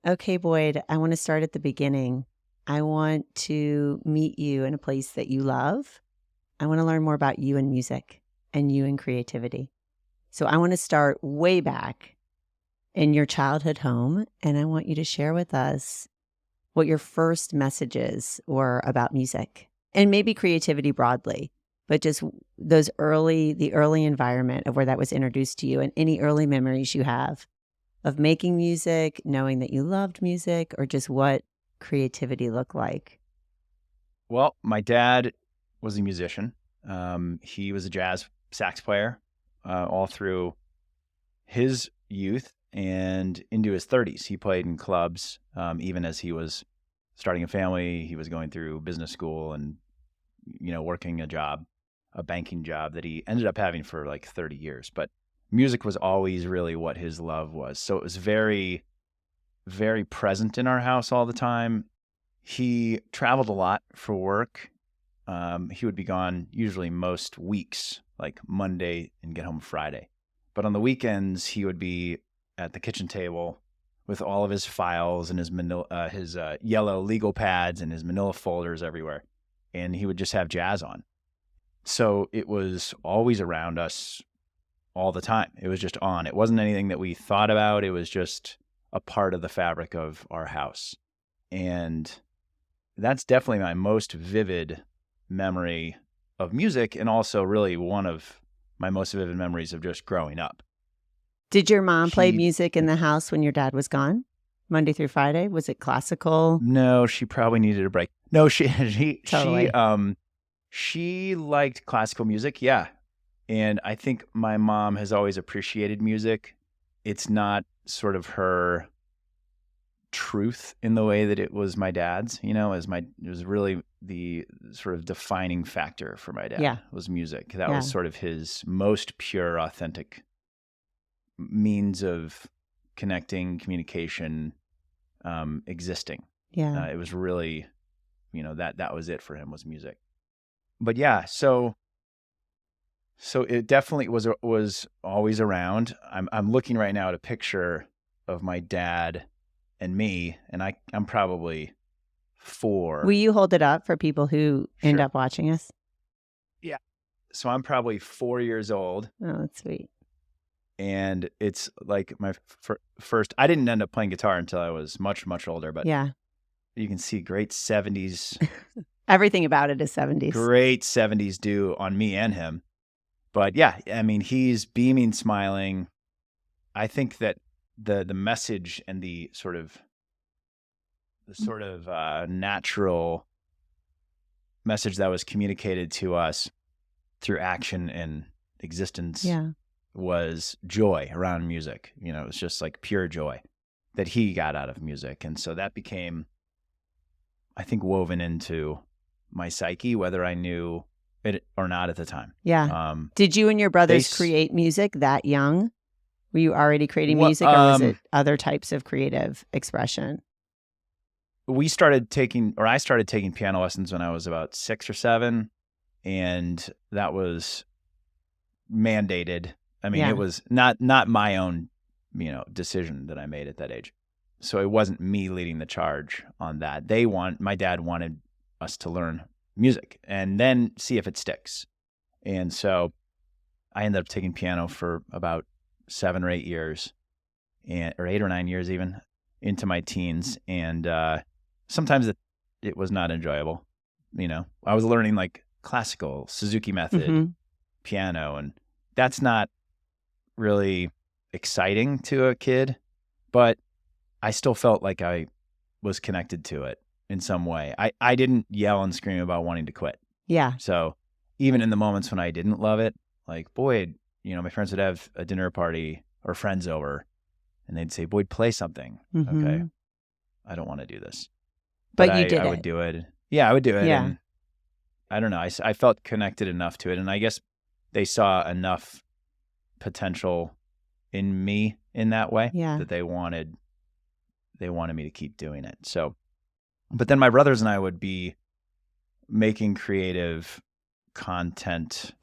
Okay, Boyd, I want to start at the beginning. I want to meet you in a place that you love. I want to learn more about you and music and you and creativity. So I want to start way back in your childhood home, and I want you to share with us what your first messages were about music and maybe creativity broadly, but just the early environment of where that was introduced to you and any early memories you have of making music, knowing that you loved music, or just what creativity looked like. Well, my dad was a musician. He was a jazz sax player all through his youth and into his 30s. He played in clubs even as he was starting a family. He was going through business school and, working a banking job that he ended up having for like 30 years. But music was always really what his love was. So it was very, very present in our house all the time. He traveled a lot for work. He would be gone usually most weeks, like Monday, and get home Friday. But on the weekends, he would be at the kitchen table with all of his files and his yellow legal pads and his manila folders everywhere. And he would just have jazz on. So it was always around us all the time. It was just on. It wasn't anything that we thought about. It was just a part of the fabric of our house. And that's definitely my most vivid memory of music, and also really one of my most vivid memories of just growing up. Did your mom play music in the house when your dad was gone, Monday through Friday? Was it classical? No, she probably needed a break. No, Totally. she liked classical music, yeah. And I think my mom has always appreciated music. It's not sort of her truth in the way that it was my dad's, it was really the sort of defining factor for my dad was music. That was sort of his most pure, authentic means of connecting, communication, existing. Yeah. It was really, that was it for him, was music. But yeah, so it definitely was always around. I'm looking right now at a picture of my dad and me, and I'm probably 4. Will you hold it up for people who end up watching us? Yeah. So I'm probably 4 years old. Oh, that's sweet. And it's like my first, I didn't end up playing guitar until I was much, much older, but yeah, you can see great 70s. Everything about it is 70s. Great 70s do on me and him. But yeah, I mean, he's beaming, smiling. I think that the message and the sort of natural message that was communicated to us through action and existence was joy around music. It was just like pure joy that he got out of music. And so that became, I think, woven into my psyche, whether I knew it or not at the time. Yeah. Did you and your brothers create music that young? Were you already creating music, or was it other types of creative expression? I started taking piano lessons when I was about 6 or 7, and that was mandated. I mean, it was not my own, decision that I made at that age. So it wasn't me leading the charge on that. My dad wanted us to learn music and then see if it sticks. And so I ended up taking piano for about 7 or 8 years, or 8 or 9 years even, into my teens. And sometimes it was not enjoyable. I was learning like classical, Suzuki method, piano, and that's not really exciting to a kid, but I still felt like I was connected to it in some way. I didn't yell and scream about wanting to quit. Yeah. So even in the moments when I didn't love it, like, Boyd, my friends would have a dinner party or friends over, and they'd say, Boyd, play something. Okay. I don't want to do this. But you did I would do it. Yeah, I would do it. Yeah. And I don't know. I felt connected enough to it. And I guess they saw enough potential in me in that way that they wanted me to keep doing it. So, but then my brothers and I would be making creative content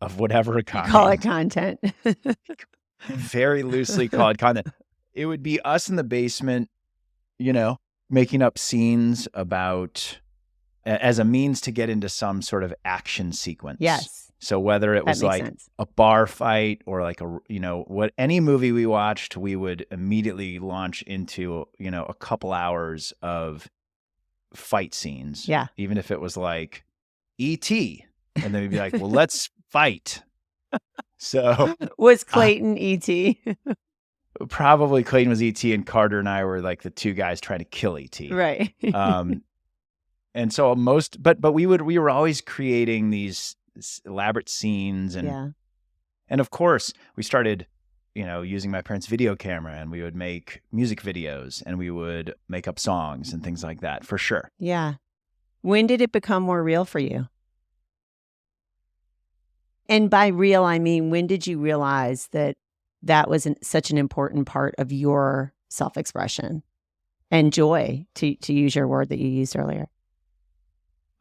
of whatever kind. Call it content. Very loosely called content. It would be us in the basement making up scenes about as a means to get into some sort of action sequence. Yes. So whether it That was makes like sense. a bar fight or like any movie we watched, we would immediately launch into, a couple hours of fight scenes. Yeah. Even if it was like E.T. And then we'd be like, well, let's fight. So Was Clayton E.T.? probably Clayton was E.T. and Carter and I were like the two guys trying to kill E.T. Right. And so but we were always creating these elaborate scenes and of course we started, using my parents' video camera, and we would make music videos and we would make up songs and things like that, for sure. Yeah. When did it become more real for you? And by real, I mean, when did you realize that was such an important part of your self-expression and joy, to use your word that you used earlier?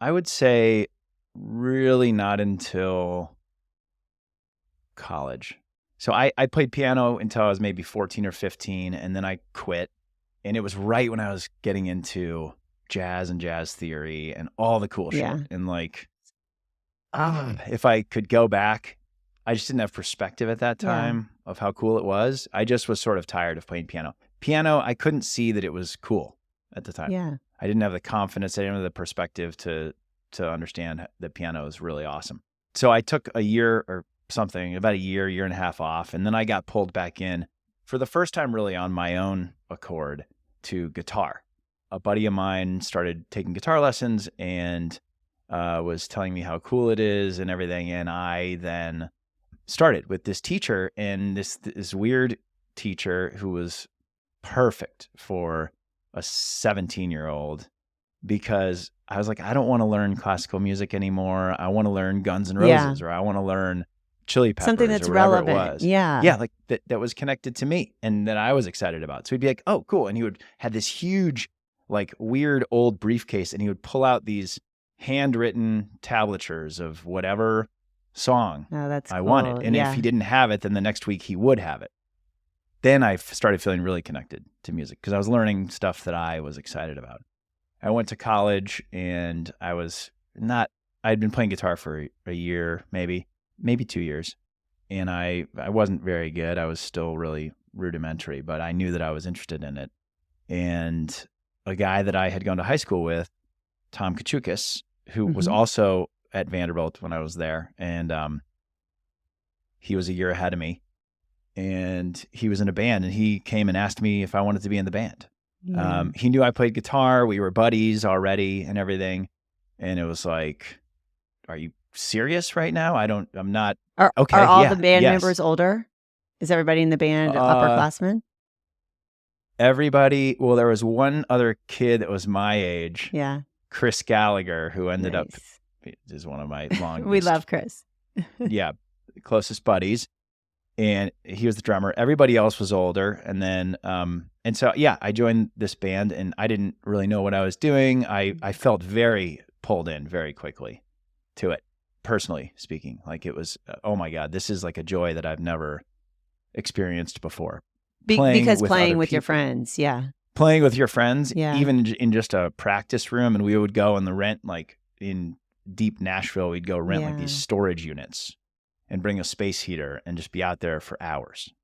I would say really not until college. So I played piano until I was maybe 14 or 15, and then I quit. And it was right when I was getting into jazz and jazz theory and all the cool shit. And like, if I could go back, I just didn't have perspective at that time of how cool it was. I just was sort of tired of playing piano. Piano, I couldn't see that it was cool at the time. Yeah. I didn't have the confidence. I didn't have the perspective to understand that piano is really awesome. So I took a year or something, about a year and a half off. And then I got pulled back in for the first time really on my own accord to guitar. A buddy of mine started taking guitar lessons and was telling me how cool it is and everything. And I then started with this teacher, and this weird teacher who was perfect for a 17-year-old, because I was like, I don't want to learn classical music anymore. I want to learn Guns N' Roses, or I want to learn Chili Peppers, something that's or whatever relevant. it was. Yeah, like that was connected to me and that I was excited about. So he'd be like, oh, cool. And he would have this huge, like weird old briefcase, and he would pull out these handwritten tablatures of whatever song I wanted. And if he didn't have it, then the next week he would have it. Then I started feeling really connected to music because I was learning stuff that I was excited about. I went to college and I'd been playing guitar for a year, maybe 2 years. And I wasn't very good. I was still really rudimentary, but I knew that I was interested in it. And a guy that I had gone to high school with, Tom Kachukis, who was also at Vanderbilt when I was there. And he was a year ahead of me. And he was in a band, and he came and asked me if I wanted to be in the band. Yeah. He knew I played guitar. We were buddies already and everything. And it was like, are you serious right now? I'm not. Okay. Are all the band members older? Is everybody in the band upperclassmen? Everybody. Well, there was one other kid that was my age. Yeah. Chris Gallagher, who ended up is one of my longest. We love Chris. Yeah. Closest buddies. And he was the drummer. Everybody else was older. And then, and so, I joined this band, and I didn't really know what I was doing. I felt very pulled in very quickly to it, personally speaking. Like it was, oh my God, this is like a joy that I've never experienced before. Because playing with your friends. Yeah. Playing with your friends, even in just a practice room. And we would go in the rent, like in deep Nashville, we'd go rent like these storage units and bring a space heater and just be out there for hours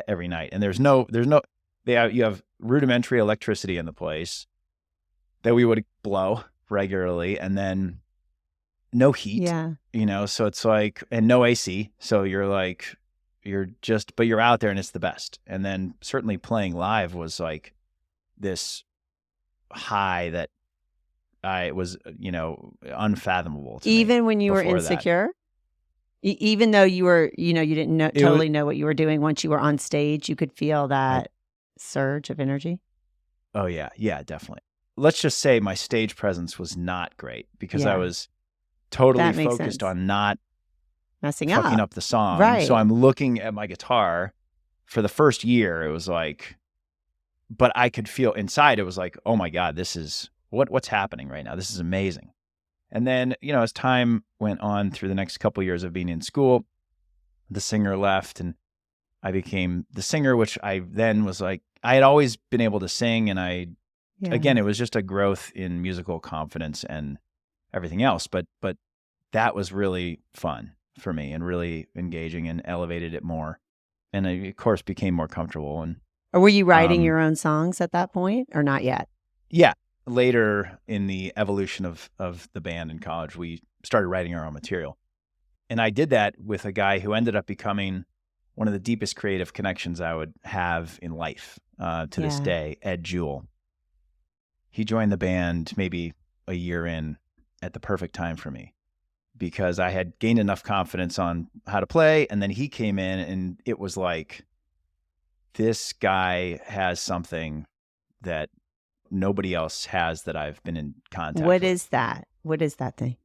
every night. And you have rudimentary electricity in the place that we would blow regularly, and then no heat, so it's like, and no AC. So but you're out there and it's the best. And then certainly playing live was like this high that was, unfathomable to me. Even when you were insecure? Even though you were, you didn't totally know what you were doing, once you were on stage, you could feel that surge of energy? Oh, yeah. Yeah, definitely. Let's just say my stage presence was not great because I was totally focused on not fucking up the song. Right. So I'm looking at my guitar for the first year. It was like, but I could feel inside. It was like, oh my God, this is what's happening right now. This is amazing. And then, as time went on through the next couple of years of being in school, the singer left and I became the singer, which I then was like, I had always been able to sing and I Yeah. again, it was just a growth in musical confidence and everything else. But that was really fun for me and really engaging and elevated it more. And I, of course, became more comfortable. And Or were you writing your own songs at that point or not yet? yeah, later in the evolution of the band in college, we started writing our own material. And I did that with a guy who ended up becoming one of the deepest creative connections I would have in life to this Yeah. day, Ed Jewell. He joined the band maybe a year in at the perfect time for me because I had gained enough confidence on how to play. And then he came in and it was like, this guy has something that nobody else has that I've been in contact What with. is that? What is that thing?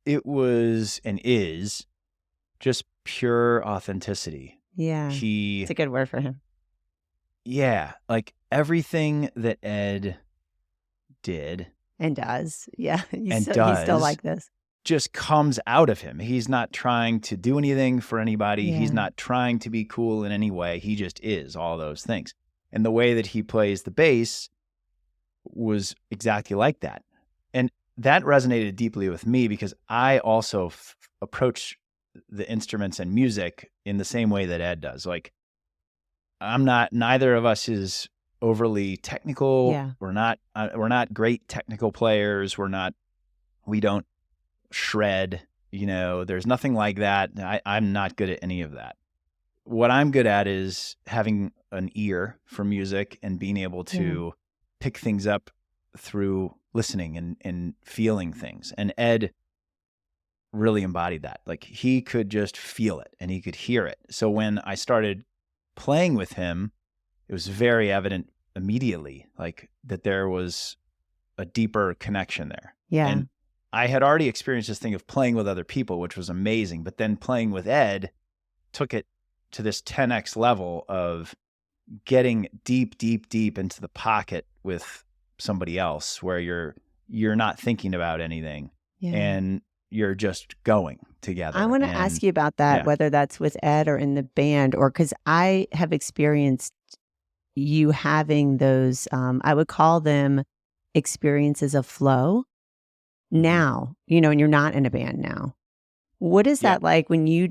It was and is just pure authenticity. Yeah. It's a good word for him. Yeah, like everything that Ed did And does. Yeah. and He's still like this. just comes out of him. He's not trying to do anything for anybody. Yeah. He's not trying to be cool in any way. He just is all those things. And the way that he plays the bass was exactly like that. And that resonated deeply with me because I also approach the instruments and music in the same way that Ed does. Like, neither of us is overly technical. Yeah. We're not great technical players. We don't shred, there's nothing like that. I'm not good at any of that. What I'm good at is having an ear for music and being able to pick things up through listening and feeling things. And Ed really embodied that. Like he could just feel it and he could hear it. So when I started playing with him, it was very evident immediately, like that there was a deeper connection there. Yeah. And I had already experienced this thing of playing with other people, which was amazing. But then playing with Ed took it to this 10x level of getting deep, deep, deep into the pocket with somebody else where you're not thinking about anything and you're just going together. I want to ask you about that, whether that's with Ed or in the band, or because I have experienced you having those, I would call them experiences of flow now, and you're not in a band now. What is that like when you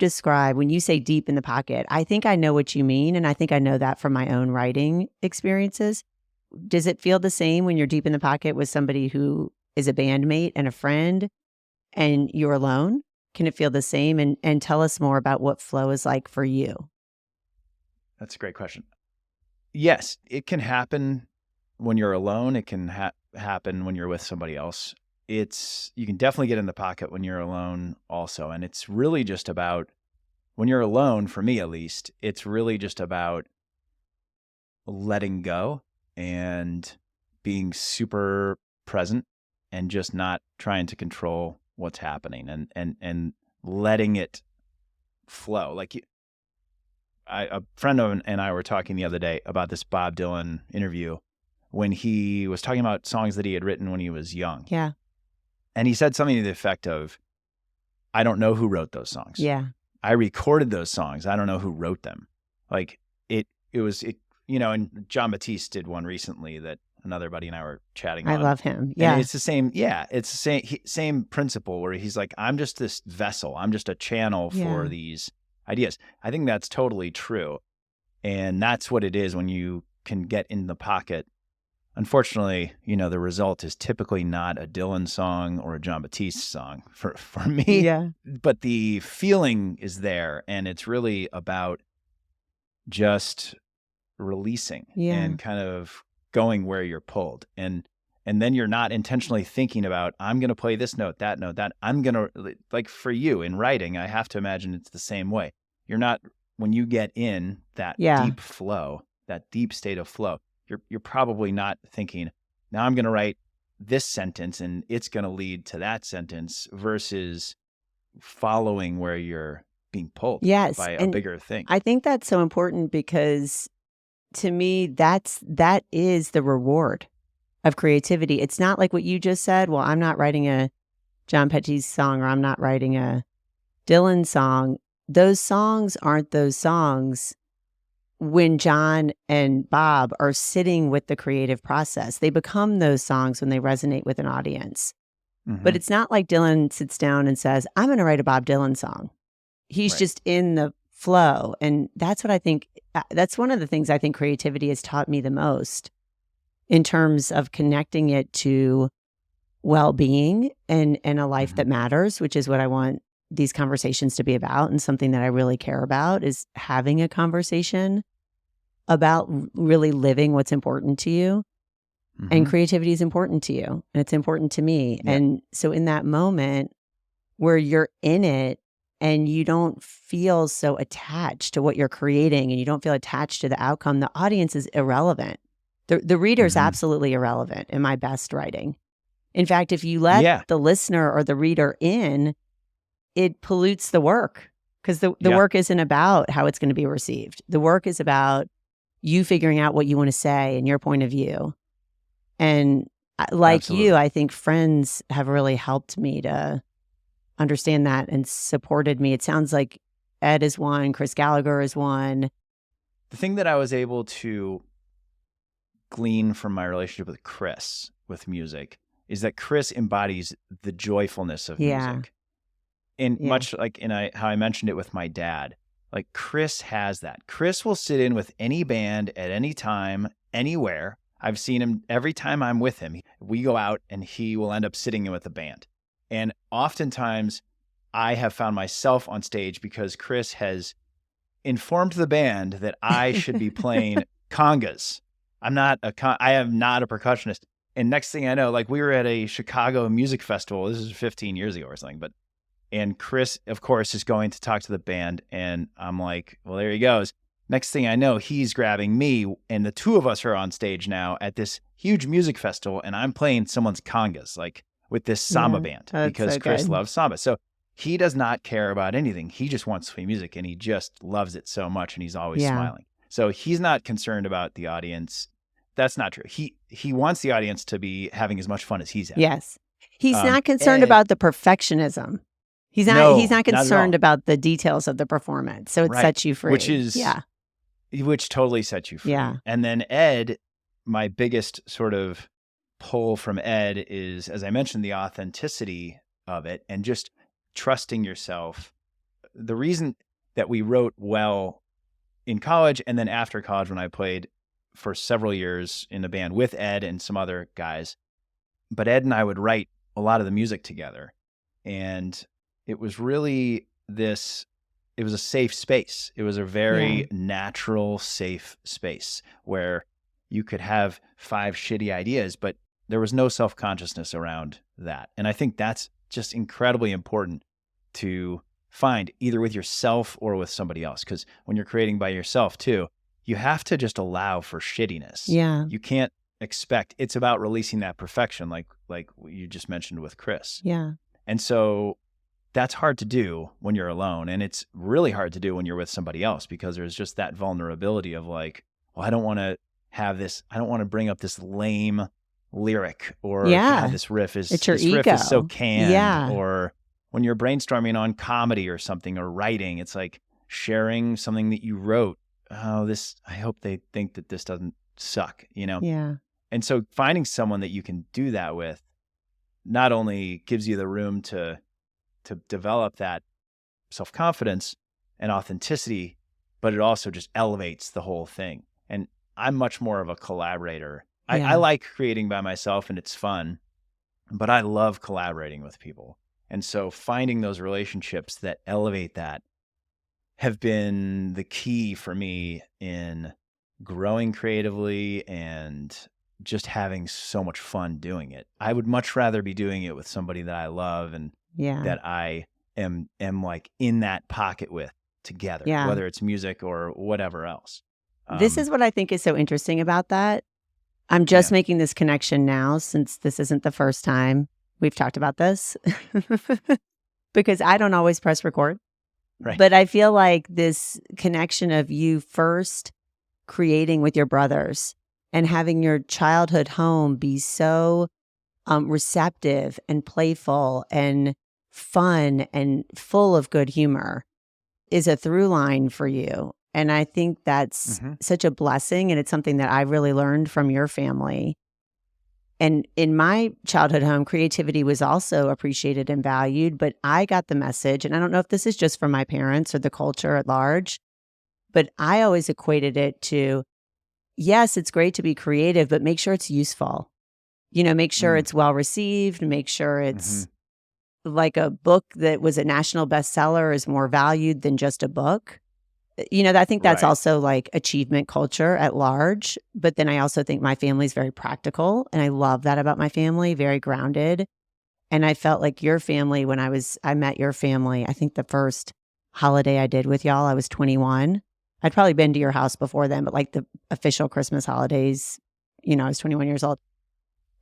say deep in the pocket? I think I know what you mean. And I think I know that from my own writing experiences. Does it feel the same when you're deep in the pocket with somebody who is a bandmate and a friend and you're alone? Can it feel the same? And tell us more about what flow is like for you. That's a great question. Yes, it can happen when you're alone. It can happen when you're with somebody else. You can definitely get in the pocket when you're alone also. And it's really just about, when you're alone, for me at least, it's really just about letting go and being super present and just not trying to control what's happening and letting it flow. Like a friend and I were talking the other day about this Bob Dylan interview when he was talking about songs that he had written when he was young. Yeah. And he said something to the effect of, I don't know who wrote those songs. Yeah. I recorded those songs. I don't know who wrote them. Like it was, and John Batiste did one recently that another buddy and I were chatting on. I love him. Yeah. And it's the same. Yeah. It's the same principle where he's like, I'm just this vessel. I'm just a channel for these ideas. I think that's totally true. And that's what it is when you can get in the pocket. Unfortunately, the result is typically not a Dylan song or a John Batiste song for me. Yeah. But the feeling is there, and it's really about just releasing and kind of going where you're pulled. And then you're not intentionally thinking about, I'm going to play this note, that note, that. I'm going to, like for you in writing, I have to imagine it's the same way. You're not, when you get in that deep flow, that deep state of flow, you're probably not thinking, now I'm going to write this sentence and it's going to lead to that sentence, versus following where you're being pulled by a bigger thing. I think that's so important because to me, that is the reward of creativity. It's not like what you just said. Well, I'm not writing a John Batiste song or I'm not writing a Dylan song. Those songs aren't those songs when John and Bob are sitting with the creative process, they become those songs when they resonate with an audience. But it's not like Dylan sits down and says, I'm going to write a Bob Dylan song. He's Right. just in the flow. And that's what I think, that's one of the things I think creativity has taught me the most in terms of connecting it to well-being and a life that matters, which is what I want these conversations to be about. And something that I really care about is having a conversation about really living what's important to you. And creativity is important to you, and it's important to me. Yeah. And so in that moment where you're in it and you don't feel so attached to what you're creating and you don't feel attached to the outcome, the audience is irrelevant. The reader is absolutely irrelevant in my best writing. In fact, if you let the listener or the reader in, it pollutes the work, because the work isn't about how it's going to be received. The work is about you figuring out what you want to say and your point of view. And like you, I think friends have really helped me to understand that and supported me. It sounds like Ed is one, Chris Gallagher is one. The thing that I was able to glean from my relationship with Chris with music is that Chris embodies the joyfulness of music. And much like how I mentioned it with my dad, like Chris has that. Chris will sit in with any band at any time, anywhere. I've seen him every time I'm with him. We go out and he will end up sitting in with the band. And oftentimes I have found myself on stage because Chris has informed the band that I should be playing congas. I am not a percussionist. And next thing I know, like we were at a Chicago music festival. This is 15 years ago or something. And Chris, of course, is going to talk to the band. And I'm like, well, there he goes. Next thing I know, he's grabbing me, and the two of us are on stage now at this huge music festival, and I'm playing someone's congas, like with this samba band, because Chris loves samba. So he does not care about anything. He just wants to play music, and he just loves it so much, and he's always smiling. So he's not concerned about the audience. That's not true. He wants the audience to be having as much fun as he's having. Yes. He's not concerned about the perfectionism. He's not concerned about the details of the performance. So it sets you free. Which totally sets you free. Yeah. And then Ed, my biggest sort of pull from Ed is, as I mentioned, the authenticity of it and just trusting yourself. The reason that we wrote well in college and then after college when I played for several years in a band with Ed and some other guys, but Ed and I would write a lot of the music together. And it was really it was a safe space. It was a very natural, safe space where you could have 5 shitty ideas, but there was no self-consciousness around that. And I think that's just incredibly important to find either with yourself or with somebody else. Because when you're creating by yourself too, you have to just allow for shittiness. Yeah. You can't expect, it's about releasing that perfection like you just mentioned with Chris. Yeah. And so that's hard to do when you're alone. And it's really hard to do when you're with somebody else because there's just that vulnerability of like, well, I don't want to bring up this lame lyric or God, this riff is so canned. Or when you're brainstorming on comedy or something or writing, it's like sharing something that you wrote. Oh, I hope they think that this doesn't suck, Yeah. And so finding someone that you can do that with not only gives you the room to develop that self-confidence and authenticity, but it also just elevates the whole thing. And I'm much more of a collaborator. I like creating by myself and it's fun, but I love collaborating with people. And so finding those relationships that elevate that have been the key for me in growing creatively and just having so much fun doing it. I would much rather be doing it with somebody that I love and that I am like in that pocket with together, whether it's music or whatever else. This is what I think is so interesting about that. I'm just making this connection now since this isn't the first time we've talked about this because I don't always press record. Right. But I feel like this connection of you first creating with your brothers and having your childhood home be so receptive and playful and fun and full of good humor is a through line for you. And I think that's such a blessing. And it's something that I really learned from your family. And in my childhood home, creativity was also appreciated and valued. But I got the message, and I don't know if this is just from my parents or the culture at large, but I always equated it to, yes, it's great to be creative, but make sure it's useful. Make sure it's well received, make sure it's like a book that was a national bestseller is more valued than just a book. I think that's also like achievement culture at large. But then I also think my family's very practical. And I love that about my family, very grounded. And I felt like your family, when I met your family, I think the first holiday I did with y'all, I was 21. I'd probably been to your house before then, but like the official Christmas holidays, I was 21 years old.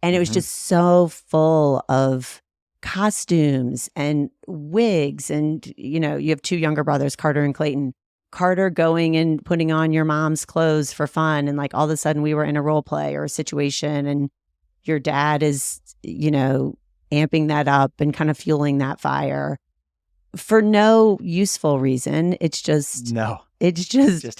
And it was just so full of costumes and wigs. And, you have two younger brothers, Carter and Clayton. Carter going and putting on your mom's clothes for fun. And like all of a sudden we were in a role play or a situation, and your dad is, amping that up and kind of fueling that fire for no useful reason. It's just good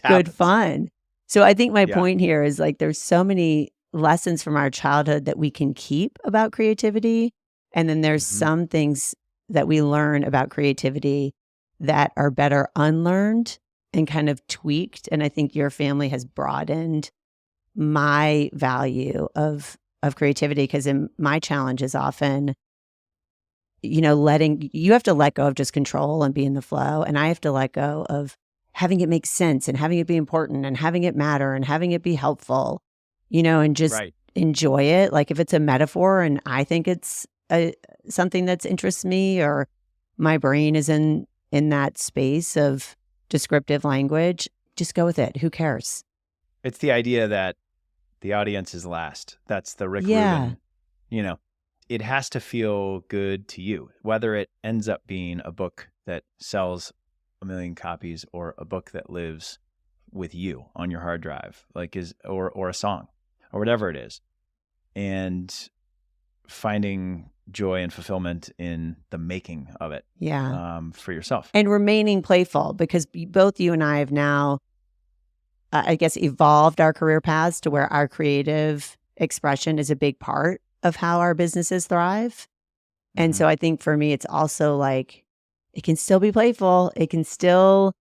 happens. fun. So I think my point here is like there's so many lessons from our childhood that we can keep about creativity. And then there's some things that we learn about creativity that are better unlearned and kind of tweaked. And I think your family has broadened my value of creativity, because in my challenge is often, you have to let go of just control and be in the flow. And I have to let go of having it make sense and having it be important and having it matter and having it be helpful, and just enjoy it. Like if it's a metaphor and I think it's something that interests me, or my brain is in that space of descriptive language, just go with it. Who cares? It's the idea that the audience is last. That's the Rick Rubin, it has to feel good to you, whether it ends up being a book that sells 1 million copies or a book that lives with you on your hard drive, or a song or whatever it is. And finding joy and fulfillment in the making of it for yourself. And remaining playful, because both you and I have now, I guess, evolved our career paths to where our creative expression is a big part of how our businesses thrive. And so I think for me, it's also like, it can still be playful. It can still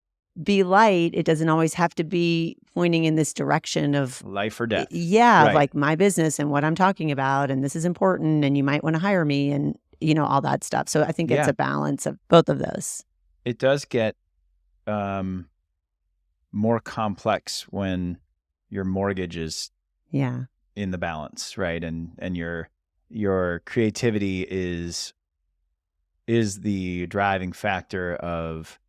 be light. It doesn't always have to be pointing in this direction of life or death. Of like my business and what I'm talking about. And this is important. And you might want to hire me and, all that stuff. So I think it's a balance of both of those. It does get more complex when your mortgage is in the balance, right? And your creativity is the driving factor of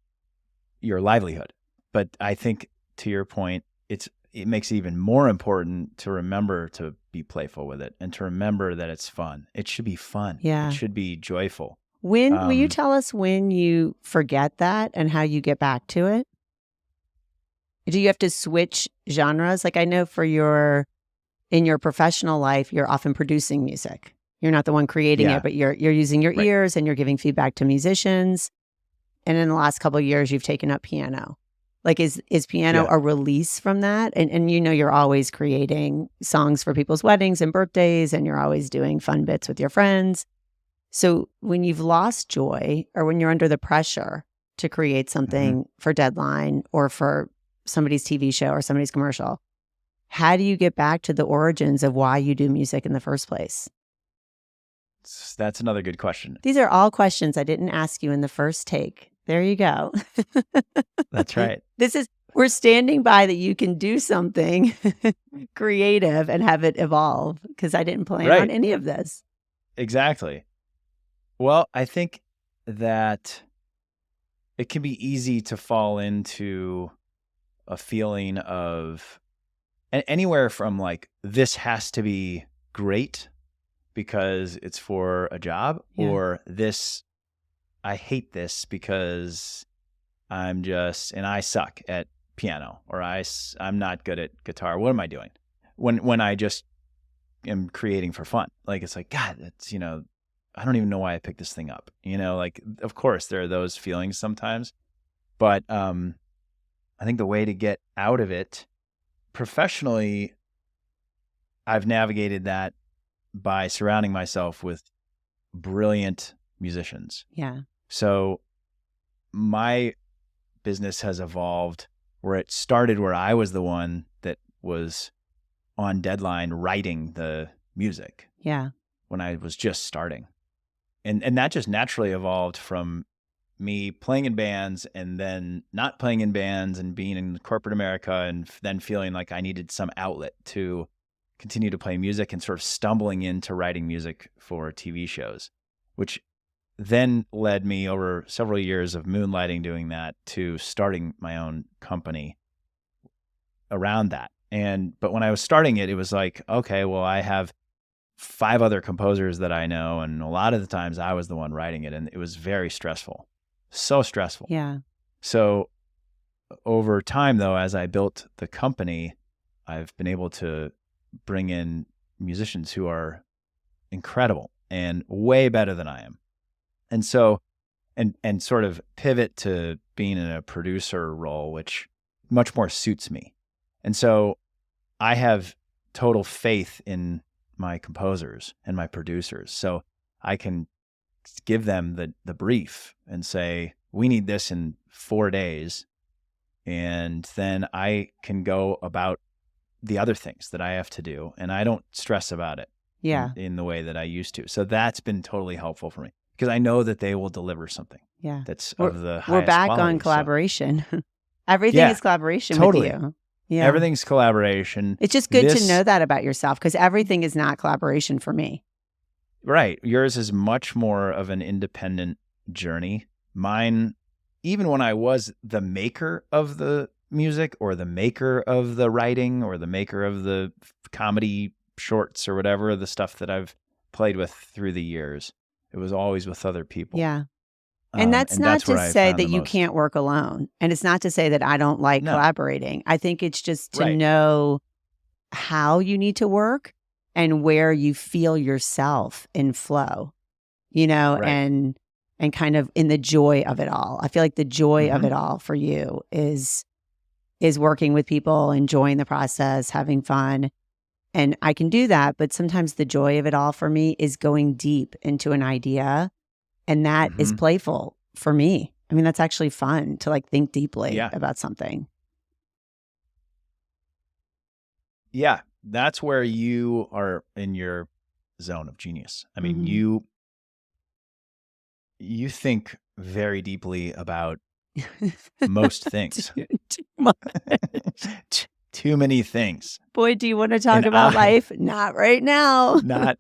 your livelihood. But I think, to your point, it makes it even more important to remember to be playful with it and to remember that it's fun. It should be fun. It should be joyful. Will you tell us when you forget that and how you get back to it? Do you have to switch genres? Like I know in your professional life, you're often producing music. You're not the one creating it, but you're using your ears and you're giving feedback to musicians. And in the last couple of years, you've taken up piano. Like is piano a release from that? And you're always creating songs for people's weddings and birthdays, and you're always doing fun bits with your friends. So when you've lost joy, or when you're under the pressure to create something for deadline or for somebody's TV show or somebody's commercial, how do you get back to the origins of why you do music in the first place? That's another good question. These are all questions I didn't ask you in the first take. There you go. That's right. We're standing by that you can do something creative and have it evolve, because I didn't plan on any of this. Exactly. Well, I think that it can be easy to fall into a feeling of anywhere from like, this has to be great because it's for a job, or this, I hate this because I suck at piano, or I'm not good at guitar. What am I doing? When I just am creating for fun. Like, it's like, God, that's, I don't even know why I picked this thing up. Like, of course there are those feelings sometimes, but I think the way to get out of it professionally, I've navigated that by surrounding myself with brilliant musicians. Yeah. So my business has evolved where it started where I was the one that was on deadline writing the music. Yeah. When I was just starting. And that just naturally evolved from me playing in bands and then not playing in bands and being in corporate America and then feeling like I needed some outlet to continue to play music and sort of stumbling into writing music for TV shows, which then led me over several years of moonlighting doing that to starting my own company around that. But when I was starting it, it was like, okay, well, I have 5 other composers that I know, and a lot of the times I was the one writing it, and it was very stressful. So stressful. Yeah. So over time, though, as I built the company, I've been able to bring in musicians who are incredible and way better than I am. And so, and sort of pivot to being in a producer role, which much more suits me. And so I have total faith in my composers and my producers. So I can give them the brief and say, we need this in 4 days. And then I can go about the other things that I have to do. And I don't stress about it in the way that I used to. So that's been totally helpful for me because I know that they will deliver something that's of the highest We're back quality, on collaboration. Everything is collaboration with you. Yeah. Everything's collaboration. It's just good to know that about yourself because everything is not collaboration for me. Right. Yours is much more of an independent journey. Mine, even when I was the maker of the music or the maker of the writing or the maker of the comedy shorts or whatever, the stuff that I've played with through the years, it was always with other people. Yeah. And that's not to say that you can't work alone. And it's not to say that I don't like collaborating. I think it's just to know how you need to work and where you feel yourself in flow, and kind of in the joy of it all. I feel like the joy of it all for you is working with people, enjoying the process, having fun. And I can do that. But sometimes the joy of it all for me is going deep into an idea. And that is playful for me. I mean, that's actually fun to think deeply about something. Yeah. That's where you are in your zone of genius. I mean, you think very deeply about most things. Too many things. Boy, do you want to talk about life? Not right now. Not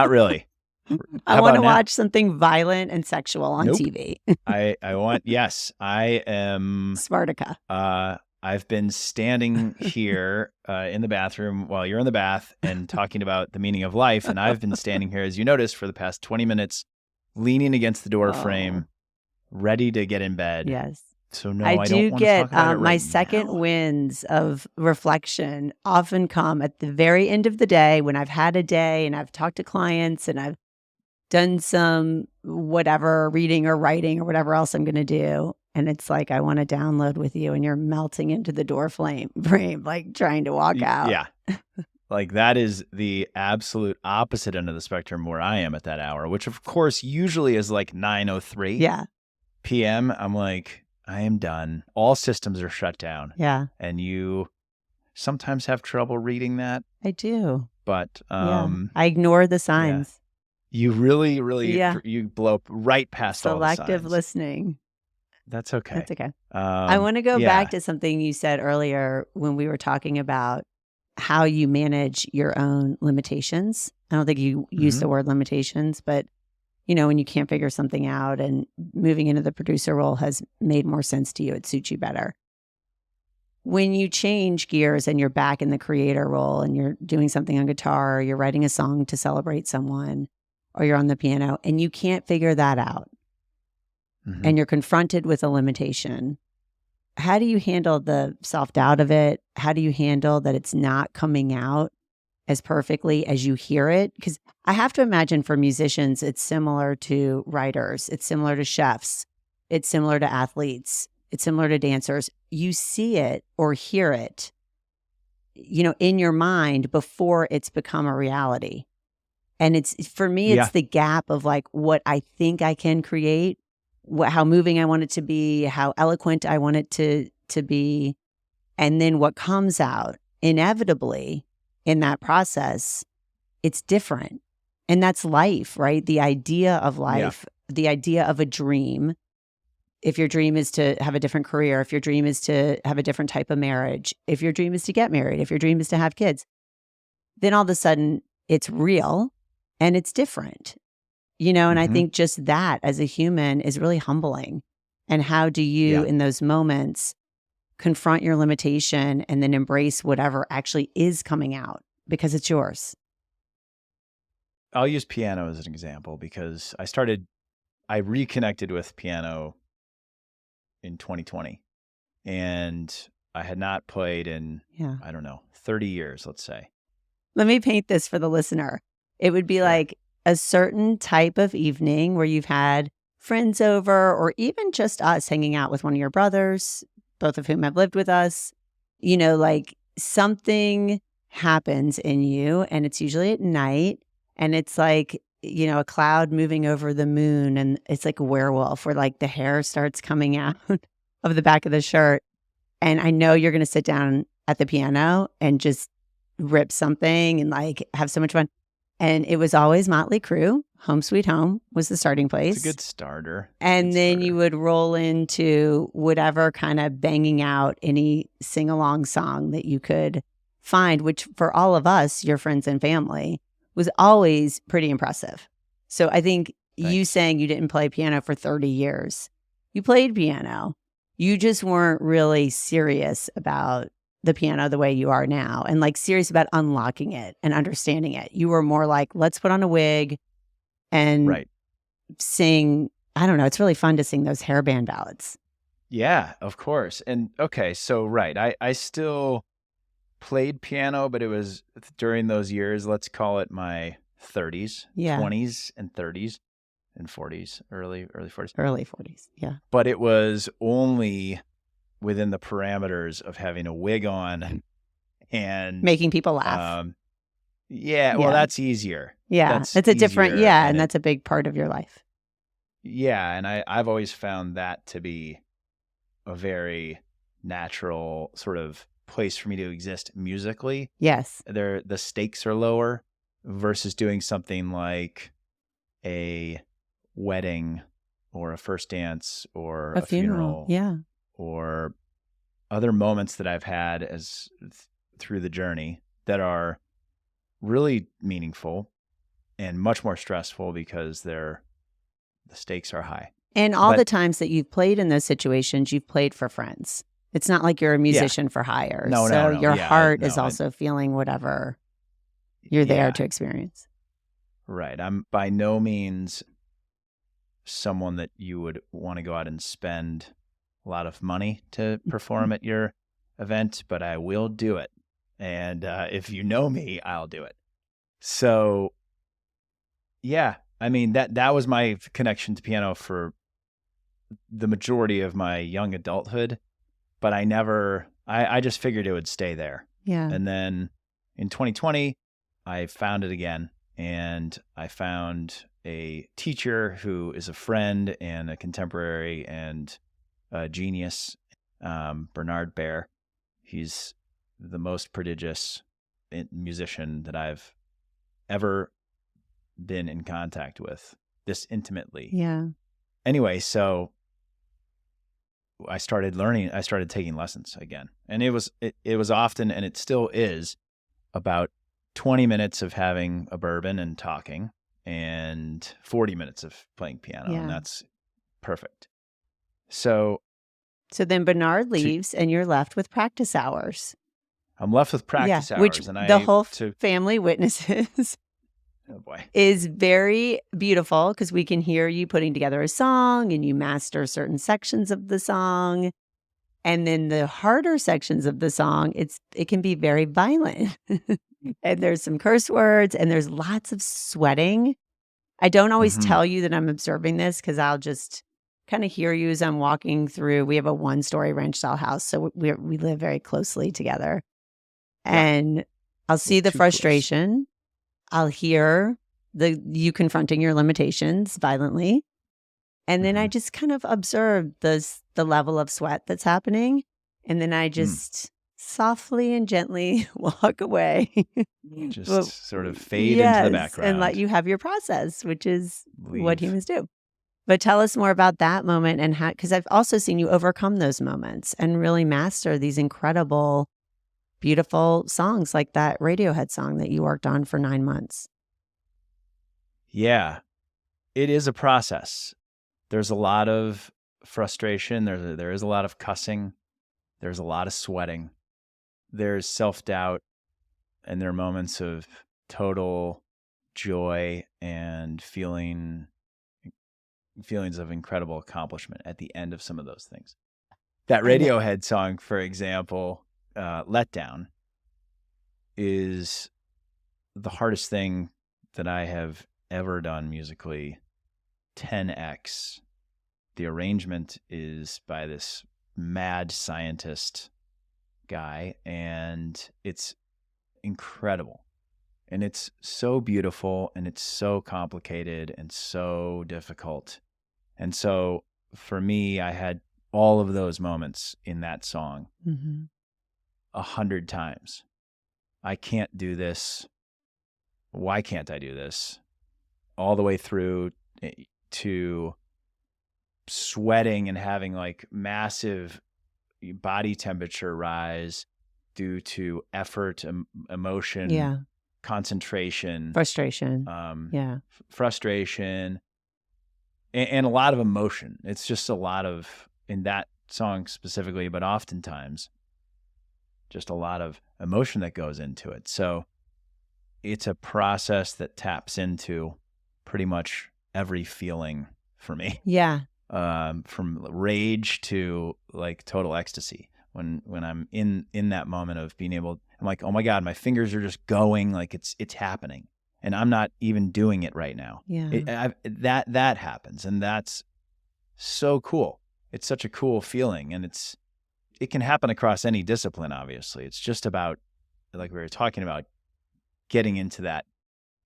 really. I want to watch something violent and sexual on TV. I want, I am Spartica. I've been standing here in the bathroom while you're in the bath and talking about the meaning of life. And I've been standing here, as you noticed, for the past 20 minutes, leaning against the door frame, ready to get in bed. Yes. So no, I don't do want to get talk about it my right second now. winds of reflection often come at the very end of the day when I've had a day and I've talked to clients and I've done some whatever reading or writing or whatever else I'm going to do. And it's like, I want to download with you and you're melting into the door frame, like trying to walk out. Yeah. Like that is the absolute opposite end of the spectrum where I am at that hour, which of course usually is like 9:03 p.m. I'm like, I am done. All systems are shut down. Yeah. And you sometimes have trouble reading that. I do. But I ignore the signs. You really, you blow right past all the signs. Selective listening. That's okay. That's okay. I want to go back to something you said earlier when we were talking about how you manage your own limitations. I don't think you used the word limitations, but when you can't figure something out and moving into the producer role has made more sense to you, it suits you better. When you change gears and you're back in the creator role and you're doing something on guitar or you're writing a song to celebrate someone or you're on the piano and you can't figure that out and you're confronted with a limitation, how do you handle the self-doubt of it? How do you handle that it's not coming out as perfectly as you hear it? Because I have to imagine for musicians, it's similar to writers. It's similar to chefs. It's similar to athletes. it's similar to dancers. You see it or hear it, in your mind before it's become a reality. And for me, it's Yeah. the gap of like what I think I can create, how moving I want it to be, how eloquent I want it to be, and then what comes out inevitably in that process, it's different. And that's life, right? The idea of life, the idea of a dream. If your dream is to have a different career, if your dream is to have a different type of marriage, if your dream is to get married, if your dream is to have kids, then all of a sudden it's real and it's different, and I think just that as a human is really humbling. And how do you, in those moments, confront your limitation and then embrace whatever actually is coming out because it's yours? I'll use piano as an example because I reconnected with piano in 2020, and I had not played in, I don't know, 30 years, let's say. Let me paint this for the listener. It would be like a certain type of evening where you've had friends over, or even just us hanging out with one of your brothers, both of whom have lived with us. Like something happens in you, and it's usually at night, and it's like, a cloud moving over the moon, and it's like a werewolf where like the hair starts coming out of the back of the shirt. And I know you're going to sit down at the piano and just rip something and like have so much fun. And it was always Motley Crue. Home Sweet Home was the starting place. It's a good starter. And then you would roll into whatever kind of banging out any sing-along song that you could find, which for all of us, your friends and family, was always pretty impressive. So I think you saying you didn't play piano for 30 years, you played piano. You just weren't really serious about the piano the way you are now, and like serious about unlocking it and understanding it. You were more like, let's put on a wig and sing. I don't know. It's really fun to sing those hairband ballads. Yeah, of course. And okay, so I still played piano, but it was during those years, let's call it my 30s, 20s and 30s and 40s, early 40s. Early 40s, yeah. But it was only within the parameters of having a wig on and making people laugh. Well, that's easier. Yeah, it's a different, and that's a big part of your life. Yeah, and I've always found that to be a very natural sort of place for me to exist musically. Yes. The stakes are lower versus doing something like a wedding or a first dance or a funeral. Yeah. Or other moments that I've had through the journey that are really meaningful and much more stressful because the stakes are high. And the times that you've played in those situations, you've played for friends. It's not like you're a musician for hire. No. Your heart is also feeling whatever you're there to experience. Right. I'm by no means someone that you would want to go out and spend a lot of money to perform at your event, but I will do it. And if you know me, I'll do it. So, I mean, that was my connection to piano for the majority of my young adulthood, but I just figured it would stay there. Yeah. And then in 2020, I found it again, and I found a teacher who is a friend and a contemporary and a genius, Bernard Baer. He's the most prodigious musician that I've ever been in contact with this intimately. Yeah. Anyway, so I started taking lessons again. And it was often, and it still is, about 20 minutes of having a bourbon and talking and 40 minutes of playing piano. Yeah. And that's perfect. So then Bernard leaves and you're left with practice hours. I'm left with practice hours. Which and the whole family witnesses. Oh boy. Is very beautiful because we can hear you putting together a song and you master certain sections of the song. And then the harder sections of the song, it can be very violent. And there's some curse words and there's lots of sweating. I don't always tell you that I'm observing this because I'll just kind of hear you as I'm walking through. We have a 1-story ranch style house, so we live very closely together. Yeah. And I'll see the Too close. frustration. I'll hear you confronting your limitations violently. And then I just kind of observe the level of sweat that's happening. And then I just softly and gently walk away. Just sort of fade into the background. And let you have your process, which is what Leave. humans do. But tell us more about that moment and how, because I've also seen you overcome those moments and really master these incredible, beautiful songs like that Radiohead song that you worked on for 9 months. Yeah, it is a process. There's a lot of frustration. There is a lot of cussing. There's a lot of sweating. There's self-doubt, and there are moments of total joy and feelings of incredible accomplishment at the end of some of those things. That Radiohead song, for example, Letdown, is the hardest thing that I have ever done musically. 10x. The arrangement is by this mad scientist guy, and it's incredible. And it's so beautiful, and it's so complicated and so difficult. And so for me, I had all of those moments in that song 100 times. I can't do this. Why can't I do this? All the way through to sweating and having like massive body temperature rise due to effort, emotion, concentration, frustration, frustration, and a lot of emotion. It's just a lot of, in that song specifically, but oftentimes just a lot of emotion that goes into it. So it's a process that taps into pretty much every feeling for me. Yeah. From rage to like total ecstasy. When I'm in that moment of being able, I'm like, oh my God, my fingers are just going, like it's happening, and I'm not even doing it right now. Yeah. That happens, and that's so cool. It's such a cool feeling, and it can happen across any discipline. Obviously, it's just about, like we were talking about, getting into that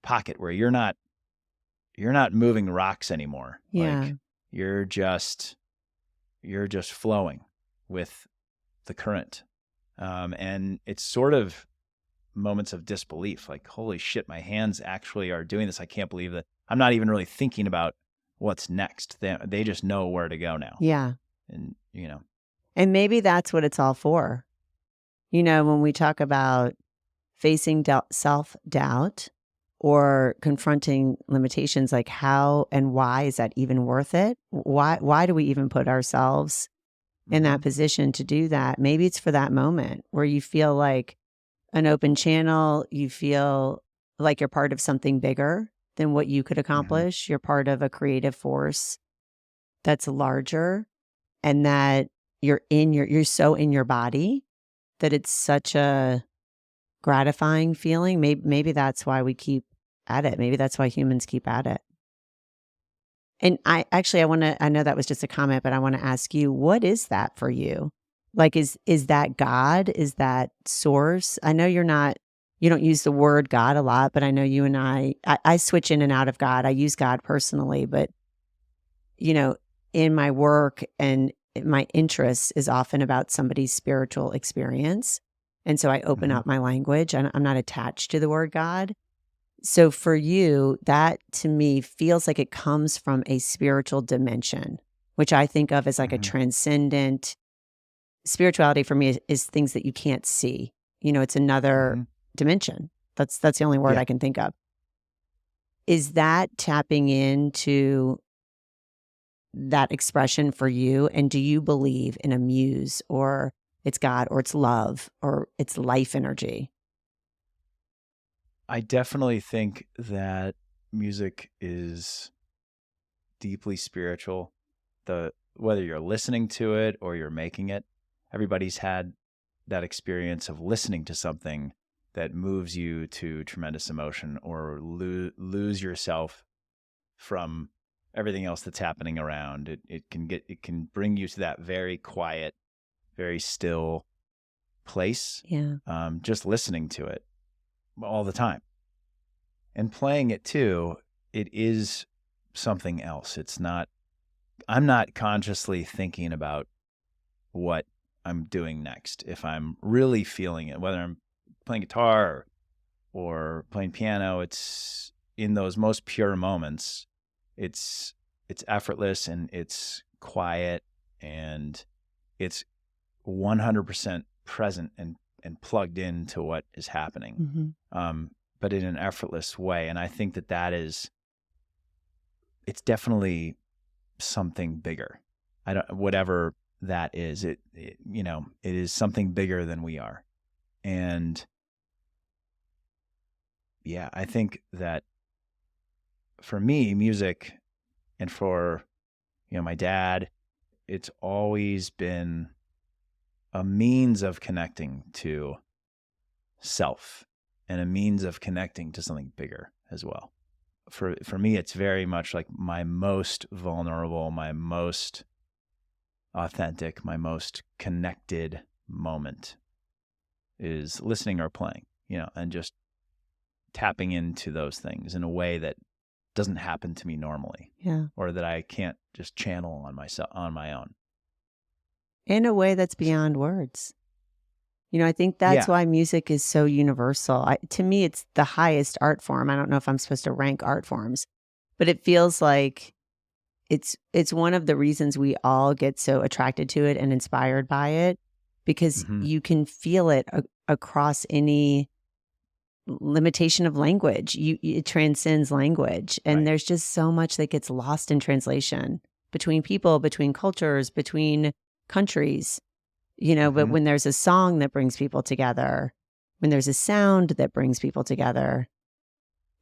pocket where you're not moving rocks anymore. Yeah. Like you're just flowing with the current. And it's sort of moments of disbelief, like, holy shit, my hands actually are doing this. I can't believe that I'm not even really thinking about what's next. They just know where to go now. Yeah. And, and maybe that's what it's all for. When we talk about facing self-doubt or confronting limitations, like how and why is that even worth it? Why do we even put ourselves in that position to do that? Maybe it's for that moment where you feel like an open channel, you feel like you're part of something bigger than what you could accomplish. You're part of a creative force that's larger, and that you're so in your body that it's such a gratifying feeling. Maybe that's why we keep at it. Maybe that's why humans keep at it. And I know that was just a comment, but I want to ask you, what is that for you? Like, is that God? Is that source? I know you don't use the word God a lot, but I know you and I switch in and out of God. I use God personally, but in my work and my interest is often about somebody's spiritual experience. And so I open up my language, and I'm not attached to the word God. So for you, that to me feels like it comes from a spiritual dimension, which I think of as like a transcendent spirituality. For me is things that you can't see. It's another dimension. That's the only word I can think of. Is that tapping into that expression for you? And do you believe in a muse, or it's God, or it's love, or it's life energy? I definitely think that music is deeply spiritual. Whether you're listening to it or you're making it, everybody's had that experience of listening to something that moves you to tremendous emotion, or lose yourself from everything else that's happening around. It can bring you to that very quiet, very still place. Yeah. Just listening to it all the time and playing it too. It is something else. I'm not consciously thinking about what I'm doing next. If I'm really feeling it, whether I'm playing guitar or playing piano, it's in those most pure moments. It's effortless and it's quiet and it's 100% present and plugged into what is happening, but in an effortless way. And I think it's definitely something bigger. Whatever that is, it is something bigger than we are. And yeah, I think that for me, music, and for, my dad, it's always been a means of connecting to self and a means of connecting to something bigger as well. For me, it's very much like my most vulnerable, my most authentic, my most connected moment is listening or playing, and just tapping into those things in a way that doesn't happen to me normally. Yeah. Or that I can't just channel on my own. In a way that's beyond words. I think that's why music is so universal. To me, it's the highest art form. I don't know if I'm supposed to rank art forms, but it feels like it's one of the reasons we all get so attracted to it and inspired by it, because you can feel it across any limitation of language. It transcends language, and there's just so much that gets lost in translation between people, between cultures, between countries. But when there's a song that brings people together, when there's a sound that brings people together,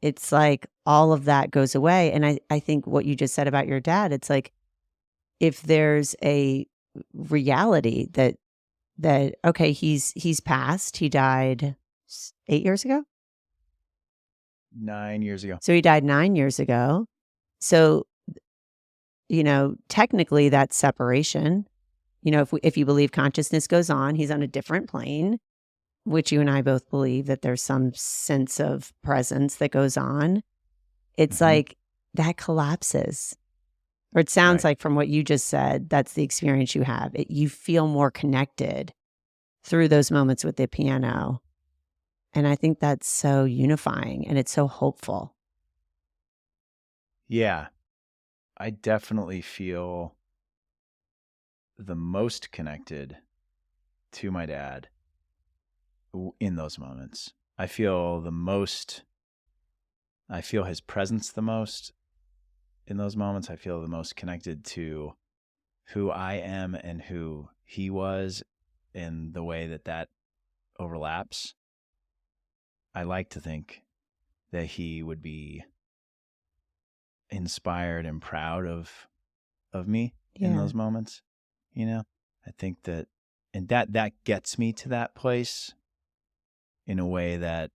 it's like all of that goes away. And I think what you just said about your dad, it's like, if there's a reality that okay, he's passed, he died 8 years ago? 9 years ago. So he died 9 years ago. So, technically that's separation. If you believe consciousness goes on, he's on a different plane, which you and I both believe that there's some sense of presence that goes on. It's like that collapses. Or it sounds like from what you just said, that's the experience you have. You feel more connected through those moments with the piano. And I think that's so unifying and it's so hopeful. Yeah, I definitely feel the most connected to my dad in those moments. I feel his presence the most in those moments. I feel the most connected to who I am and who he was, in the way that overlaps. I like to think that he would be inspired and proud of me in those moments. I think that, and that gets me to that place in a way that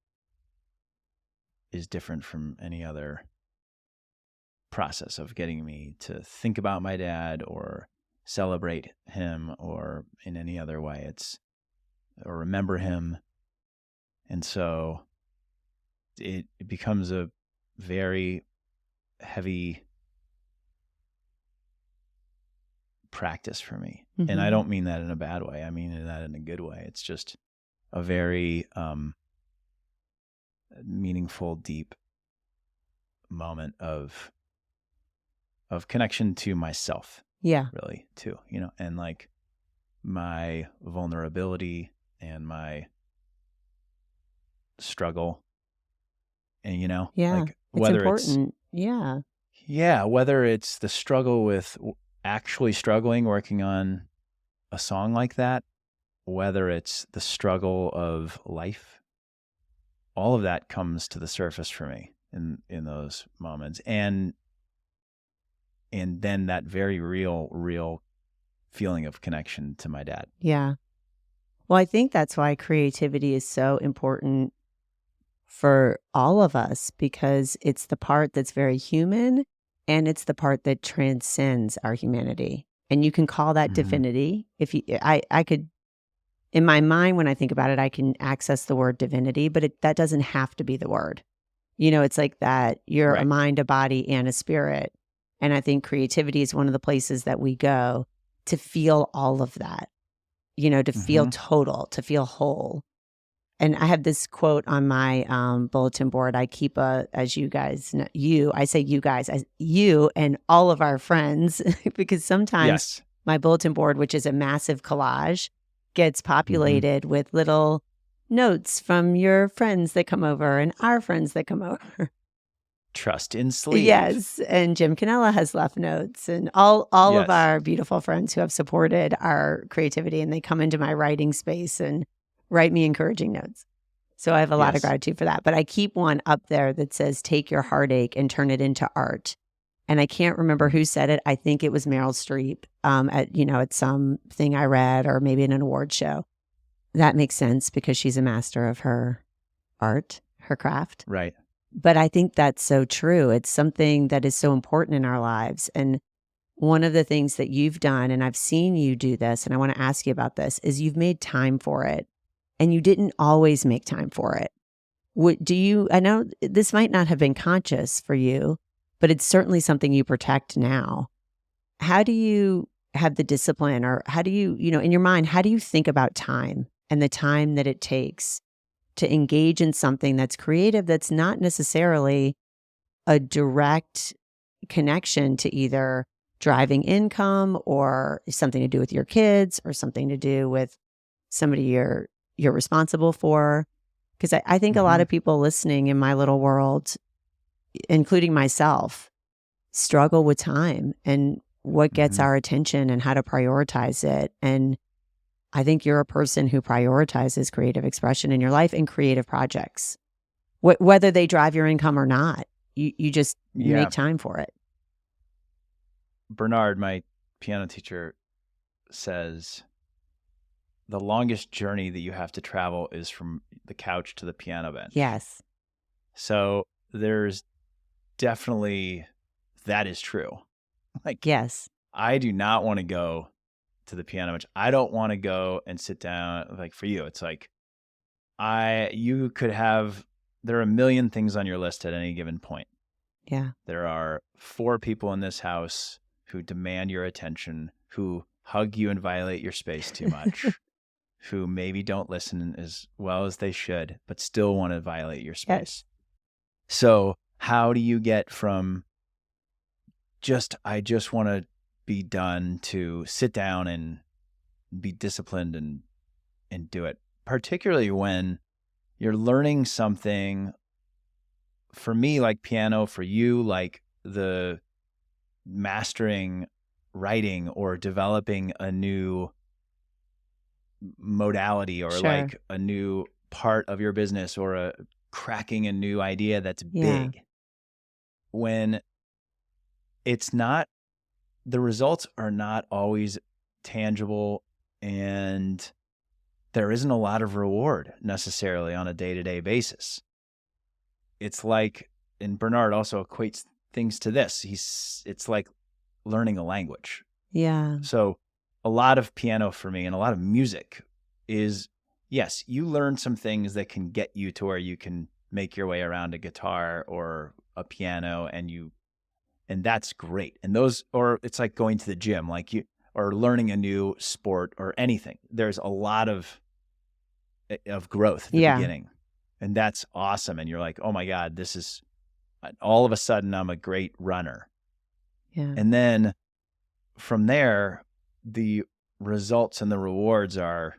is different from any other process of getting me to think about my dad or celebrate him or in any other way. Or remember him. And so it becomes a very heavy practice for me. And I don't mean that in a bad way. I mean that in a good way. It's just a very meaningful, deep moment of connection to myself. Yeah. Really, too, and like my vulnerability and my struggle, and like whether it's important. Whether it's the struggle with actually struggling, working on a song like that, whether it's the struggle of life, all of that comes to the surface for me in those moments. And then that very real feeling of connection to my dad. Yeah. Well, I think that's why creativity is so important for all of us, because it's the part that's very human and it's the part that transcends our humanity. And you can call that divinity. If you, I could, in my mind, when I think about it, I can access the word divinity, but that doesn't have to be the word. It's like that you're a Right. mind, a body, and a spirit. And I think creativity is one of the places that we go to feel all of that, to feel total, to feel whole. And I have this quote on my bulletin board. I keep as you guys know, I say you guys, as you and all of our friends, because sometimes Yes. my bulletin board, which is a massive collage, gets populated with little notes from your friends that come over and our friends that come over. Trust in sleeve. Yes. And Jim Cannella has left notes, and all of Yes. our beautiful friends who have supported our creativity, and they come into my writing space and write me encouraging notes. So I have a lot of Yes. gratitude for that. But I keep one up there that says, take your heartache and turn it into art. And I can't remember who said it. I think it was Meryl Streep at something I read, or maybe in an award show. That makes sense because she's a master of her art, her craft. Right. But I think that's so true. It's something that is so important in our lives. And one of the things that you've done, and I've seen you do this, and I want to ask you about this, is you've made time for it. And you didn't always make time for it. I know this might not have been conscious for you, but it's certainly something you protect now. How do you have the discipline, or how do you, in your mind, how do you think about time and the time that it takes to engage in something that's creative, that's not necessarily a direct connection to either driving income or something to do with your kids or something to do with somebody you're responsible for? Because I think a lot of people listening in my little world, including myself, struggle with time and what gets our attention and how to prioritize it. And I think you're a person who prioritizes creative expression in your life and creative projects, whether they drive your income or not. You just make time for it. Bernard, my piano teacher, says the longest journey that you have to travel is from the couch to the piano bench. Yes. So there's definitely, that is true. Like, yes. I do not want to go to the piano bench. I don't want to go and sit down. Like for you, it's like, you could have, there are a million things on your list at any given point. Yeah. There are 4 people in this house who demand your attention, who hug you and violate your space too much, who maybe don't listen as well as they should, but still want to violate your space. Yes. So how do you get from I just want to be done to sit down and be disciplined and do it, particularly when you're learning something, for me, like piano, for you, like the mastering writing or developing a new modality or like a new part of your business or cracking a new idea that's big. When it's not, the results are not always tangible and there isn't a lot of reward necessarily on a day-to-day basis. It's like, and Bernard also equates things to this. It's like learning a language. Yeah. So a lot of piano for me and a lot of music is, yes, you learn some things that can get you to where you can make your way around a guitar or a piano and that's great. And those, or it's like going to the gym, or learning a new sport or anything. There's a lot of growth at the beginning. And that's awesome. And you're like, oh my God, this is, all of a sudden I'm a great runner. Yeah. And then from there, the results and the rewards are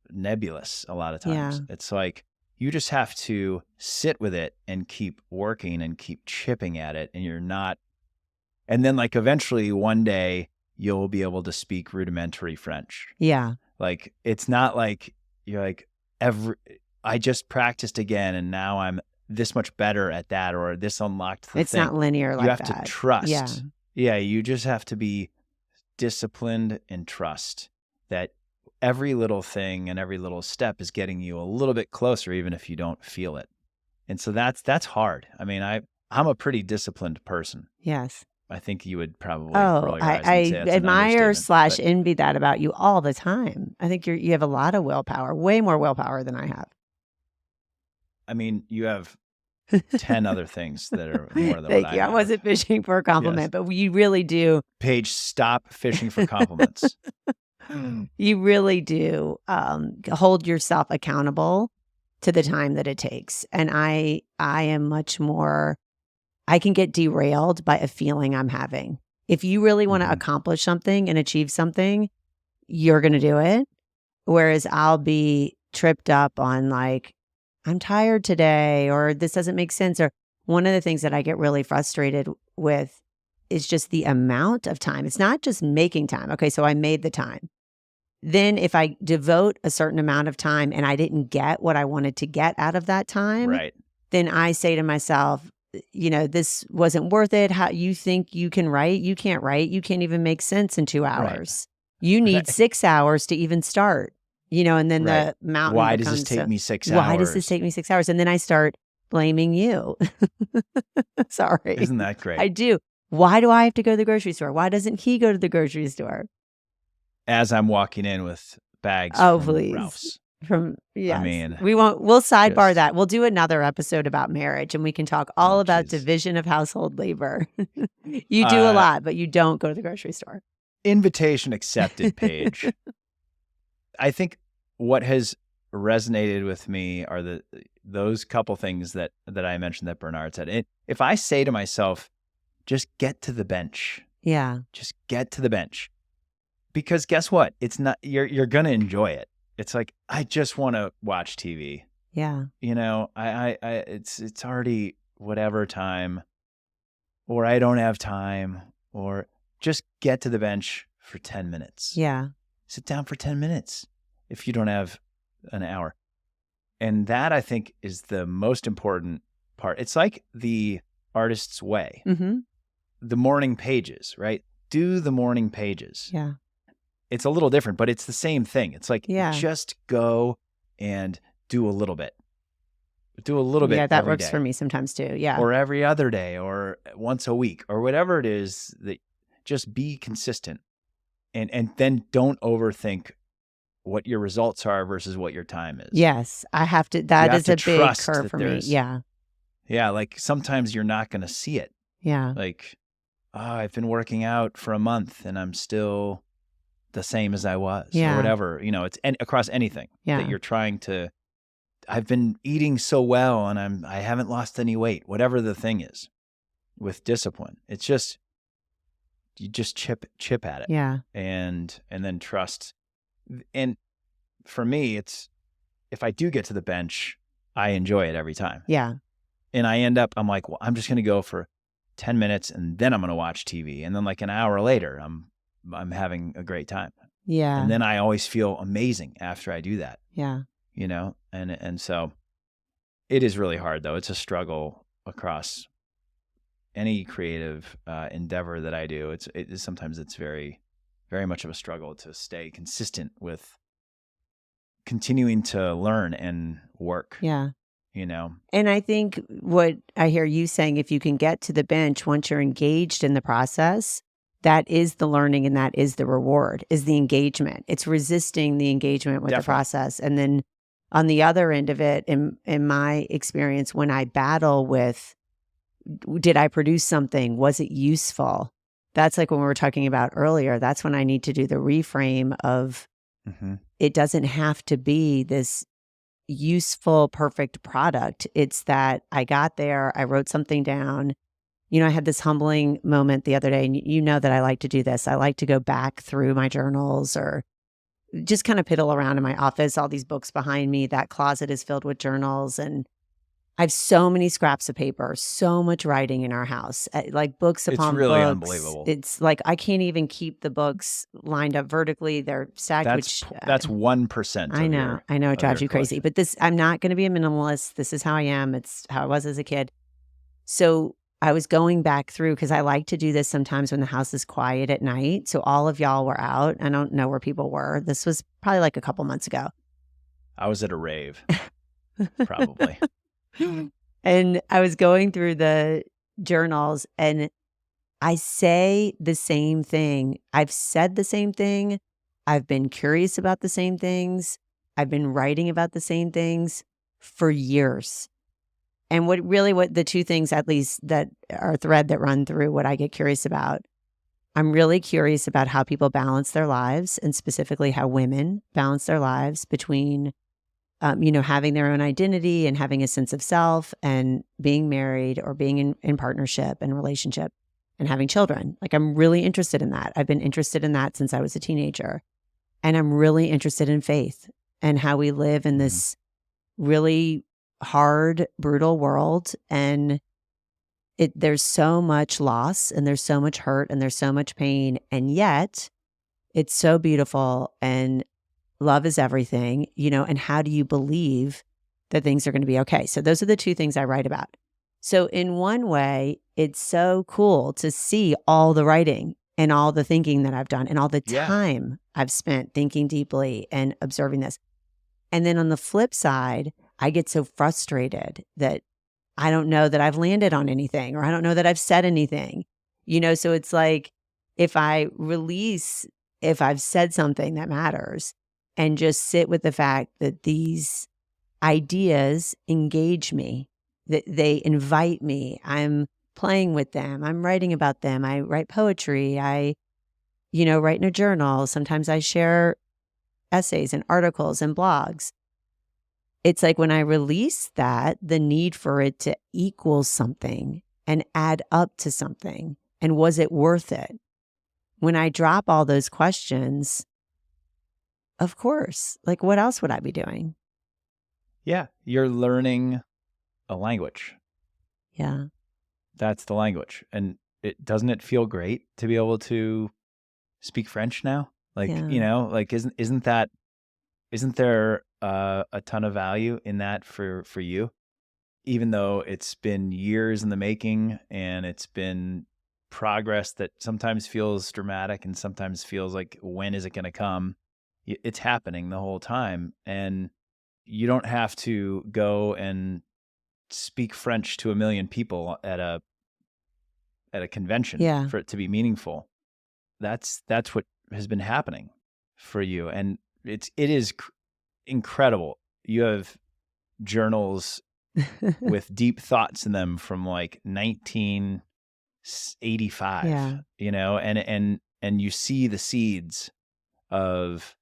nebulous a lot of times. Yeah. It's like, you just have to sit with it and keep working and keep chipping at it. And then like eventually one day you'll be able to speak rudimentary French. Yeah. Like, it's not like you're like, I just practiced again and now I'm this much better at that, or this unlocked the thing. It's not linear like that. You have to trust. Yeah. You just have to be disciplined and trust that every little thing and every little step is getting you a little bit closer, even if you don't feel it. And so that's hard. I mean, I'm a pretty disciplined person. Yes. I think you would probably Oh, roll your eyes and I say that's an admire understatement. / envy that about you all the time. I think you have a lot of willpower, way more willpower than I have. I mean, you have 10 other things that are more than what Thank I you. I have. wasn't fishing for a Yes. compliment, but you really do. Paige, stop fishing for compliments. You really do hold yourself accountable to the time that it takes. And I am much more, I can get derailed by a feeling I'm having. If you really want to Mhm. accomplish something and achieve something, you're going to do it. Whereas I'll be tripped up on like, I'm tired today, or this doesn't make sense. Or one of the things that I get really frustrated with is just the amount of time. It's not just making time. Okay, so I made the time. Then if I devote a certain amount of time and I didn't get what I wanted to get out of that time, Right. then I say to myself, this wasn't worth it. How you think you can write? You can't write. You can't even make sense in 2 hours. You need Right. 6 hours to even start, and then Right. the mountain Why does becomes this take me 6 why does this hours? take me 6 hours? And then I start blaming you. Sorry. Isn't that great? I do. Why do I have to go to the grocery store? Why doesn't he go to the grocery store? As I'm walking in with bags Oh, from please. Ralph's. Yes. mean, we'll sidebar just- that. We'll do another episode about marriage and we can talk all about geez. division of household labor. You do a lot, but you don't go to the grocery store. Invitation accepted, Paige. I think what has resonated with me are those couple things that I mentioned that Bernard said. If I say to myself, just get to the bench. Yeah. Just get to the bench. Because guess what? It's not you're going to enjoy it. It's like I just want to watch TV. Yeah. It's already whatever time, or I don't have time, or just get to the bench for 10 minutes. Yeah. Sit down for 10 minutes if you don't have an hour. And that, I think, is the most important part. It's like the artist's way. Mm-hmm. The morning pages, right? Do the morning pages. Yeah. It's a little different, but it's the same thing. It's like just go and do a little bit. Do a little bit. Yeah, that every works day. for me sometimes too. Yeah. Or every other day, or once a week, or whatever it is. That just be consistent, and then don't overthink what your results are versus what your time is. Yes, I have to. That is a big curve for me. Yeah. Yeah, like sometimes you're not going to see it. Yeah. Like, I've been working out for a month and I'm still the same as I was, or whatever. It's across anything that you're trying to. I've been eating so well and I haven't lost any weight. Whatever the thing is, with discipline, it's just you just chip at it. Yeah. And then trust. And for me, it's if I do get to the bench, I enjoy it every time. Yeah. And I'm like, well, I'm just going to go for 10 minutes and then I'm going to watch TV. And then like an hour later, I'm having a great time. Yeah. And then I always feel amazing after I do that. Yeah. And so it is really hard though. It's a struggle across any creative endeavor that I do. Sometimes it's very, very much of a struggle to stay consistent with continuing to learn and work. Yeah. And I think what I hear you saying, if you can get to the bench once you're engaged in the process, that is the learning and that is the reward, is the engagement. It's resisting the engagement with the process. And then on the other end of it, in my experience, when I battle with, did I produce something? Was it useful? That's like when we were talking about earlier. That's when I need to do the reframe of it doesn't have to be this useful, perfect product. It's that I got there, I wrote something down. I had this humbling moment the other day, and you know that I like to do this. I like to go back through my journals or just kind of piddle around in my office, all these books behind me. That closet is filled with journals, and I have so many scraps of paper, so much writing in our house, like books upon books. It's really unbelievable. It's like I can't even keep the books lined up vertically. They're stacked. That's 1%. I know. It drives you crazy. But I'm not going to be a minimalist. This is how I am. It's how I was as a kid. So I was going back through because I like to do this sometimes when the house is quiet at night. So all of y'all were out. I don't know where people were. This was probably like a couple months ago. I was at a rave, probably. And I was going through the journals, and I say the same thing. I've said the same thing. I've been curious about the same things. I've been writing about the same things for years. And what the two things, at least, that are a thread that run through what I get curious about, I'm really curious about how people balance their lives, and specifically how women balance their lives between, having their own identity and having a sense of self, and being married or being in partnership and relationship and having children. Like, I'm really interested in that. I've been interested in that since I was a teenager. And I'm really interested in faith and how we live in this really hard, brutal world. And there's so much loss, and there's so much hurt, and there's so much pain. And yet it's so beautiful, and love is everything, and how do you believe that things are going to be okay? So those are the two things I write about. So in one way, it's so cool to see all the writing and all the thinking that I've done and all the time I've spent thinking deeply and observing this. And then on the flip side, I get so frustrated that I don't know that I've landed on anything, or I don't know that I've said anything, so it's like, if I've said something that matters, and just sit with the fact that these ideas engage me, that they invite me, I'm playing with them, I'm writing about them, I write poetry, I, write in a journal, sometimes I share essays and articles and blogs. It's like, when I release that, the need for it to equal something and add up to something, and was it worth it? When I drop all those questions, of course, like, what else would I be doing? Yeah, you're learning a language. Yeah. That's the language. And doesn't it feel great to be able to speak French now? Like, like, isn't there a ton of value in that for you? Even though it's been years in the making, and it's been progress that sometimes feels dramatic and sometimes feels like, when is it going to come? It's happening the whole time. And you don't have to go and speak French to 1 million people at a convention for it to be meaningful. That's what has been happening for you. And it is incredible. You have journals with deep thoughts in them from like 1985, and you see the seeds of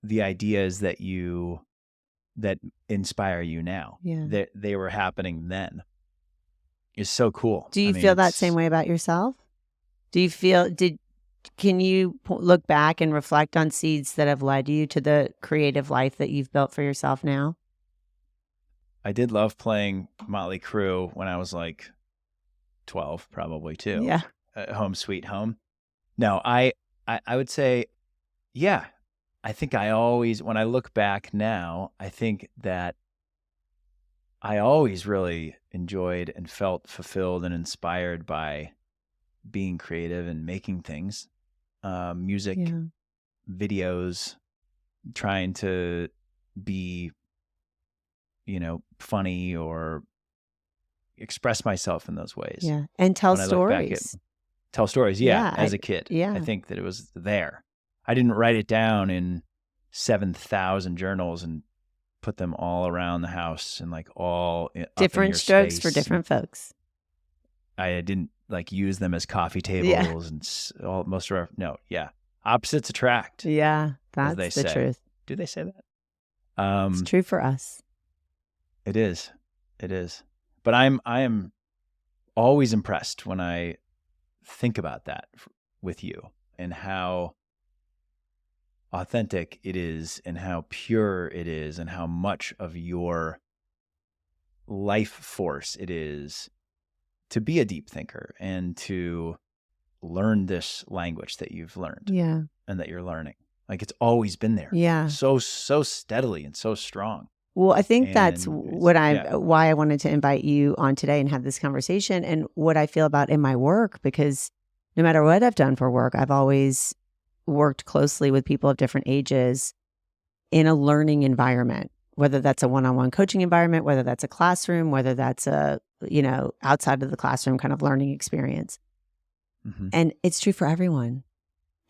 the ideas that inspire you now. Yeah. They were happening then. It's so cool. Do you feel that same way about yourself? Do you feel, can you look back and reflect on seeds that have led you to the creative life that you've built for yourself now? I did love playing Motley Crue when I was like 12, probably too. Yeah. Home Sweet Home. No, I would say, yeah. I think when I look back now, I think that I always really enjoyed and felt fulfilled and inspired by being creative and making things, music, videos, trying to be, funny or express myself in those ways. Yeah. And tell stories. Tell stories. Yeah. As a kid. Yeah. I think that it was there. I didn't write it down in 7,000 journals and put them all around the house and like all different strokes for different folks. I didn't like use them as coffee tables and all most of our, no. Yeah. Opposites attract. Yeah. That's the truth. Do they say that? It's true for us. It is. But I am always impressed when I think about that with you, and how authentic it is, and how pure it is, and how much of your life force it is to be a deep thinker and to learn this language that you've learned and that you're learning. Like, it's always been there. Yeah. So steadily and so strong. Well, I think that's why I wanted to invite you on today and have this conversation, and what I feel about in my work, because no matter what I've done for work, I've always worked closely with people of different ages in a learning environment whether that's a one-on-one coaching environment, whether that's a classroom, whether that's a, outside of the classroom kind of learning experience. Mm-hmm. And it's true for everyone.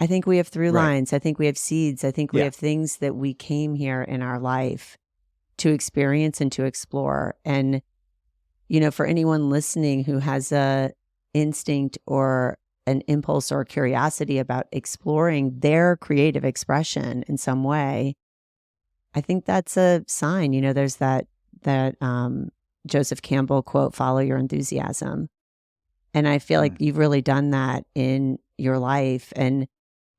I think we have through Right. lines. I think we have seeds. I think we Yeah. have things that we came here in our life to experience and to explore. And, for anyone listening who has a instinct or an impulse or curiosity about exploring their creative expression in some way, I think that's a sign. There's that Joseph Campbell quote, "Follow your enthusiasm." And I feel like you've really done that in your life, and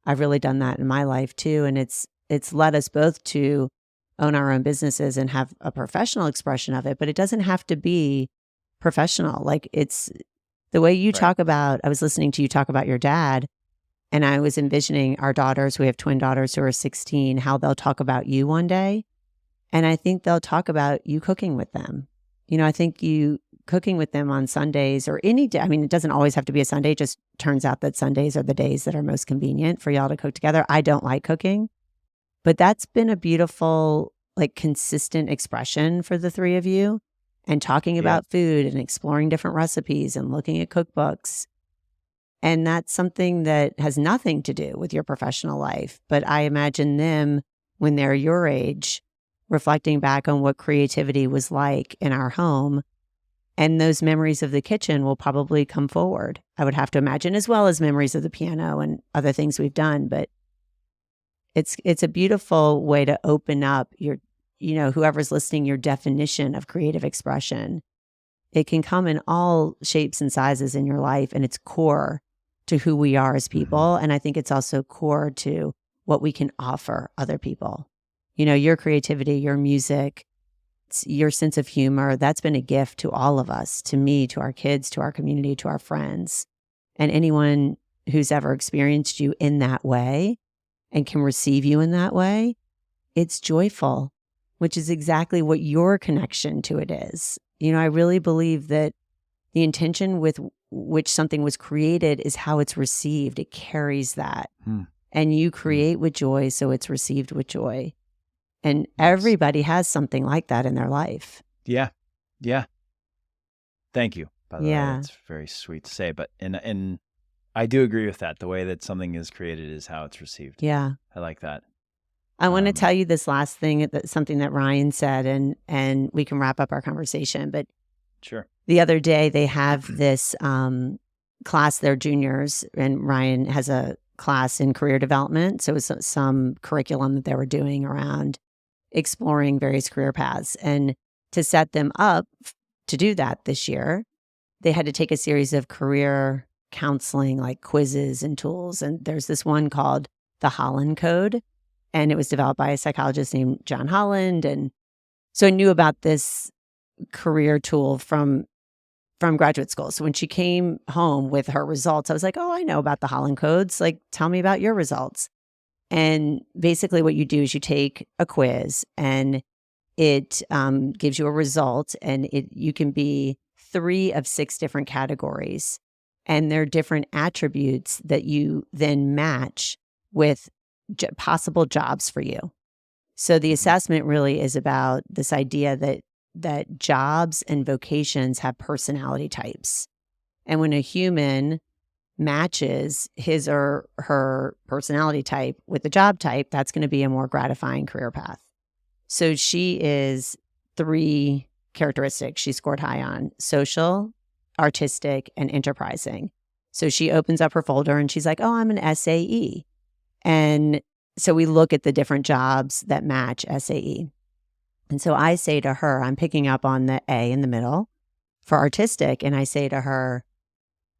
I've really done that in my life too. And it's led us both to own our own businesses and have a professional expression of it, but it doesn't have to be professional. Like, it's the way you talk about, I was listening to you talk about your dad, and I was envisioning our daughters. We have twin daughters who are 16, how they'll talk about you one day. And I think they'll talk about you cooking with them. I think you cooking with them on Sundays or any day. I mean, it doesn't always have to be a Sunday. It just turns out that Sundays are the days that are most convenient for y'all to cook together. I don't like cooking, but that's been a beautiful, consistent expression for the three of you, and talking about food and exploring different recipes and looking at cookbooks. And that's something that has nothing to do with your professional life. But I imagine them, when they're your age, reflecting back on what creativity was like in our home. And those memories of the kitchen will probably come forward, I would have to imagine, as well as memories of the piano and other things we've done. But it's a beautiful way to open up your, whoever's listening, your definition of creative expression. It can come in all shapes and sizes in your life, and it's core to who we are as people. Mm-hmm. And I think it's also core to what we can offer other people. Your creativity, your music, your sense of humor, that's been a gift to all of us, to me, to our kids, to our community, to our friends. And anyone who's ever experienced you in that way and can receive you in that way, it's joyful, which is exactly what your connection to it is. I really believe that the intention with which something was created is how it's received. It carries that. And you create with joy, so it's received with joy. And everybody has something like that in their life. Yeah. Yeah. Thank you. By the way, that's very sweet to say. But and I do agree with that. The way that something is created is how it's received. Yeah. I like that. I want to tell you this last thing, something that Ryan said, and we can wrap up our conversation. But sure. The other day they have this class, they're juniors, and Ryan has a class in career development. So it was some curriculum that they were doing around exploring various career paths. And to set them up to do that this year, they had to take a series of career counseling, like quizzes and tools. And there's this one called the Holland Code, and it was developed by a psychologist named John Holland. And so I knew about this career tool from graduate school. So when she came home with her results, I was like, oh, I know about the Holland Codes. Like, tell me about your results. And basically what you do is you take a quiz, and it gives you a result, and you can be 3 of 6 different categories. And there are different attributes that you then match with possible jobs for you. So the assessment really is about this idea that jobs and vocations have personality types. And when a human matches his or her personality type with the job type, that's going to be a more gratifying career path. So she is 3 characteristics she scored high on: social, artistic, and enterprising. So she opens up her folder and she's like, oh, I'm an SAE. And so we look at the different jobs that match SAE. And so I say to her, I'm picking up on the A in the middle for artistic. And I say to her,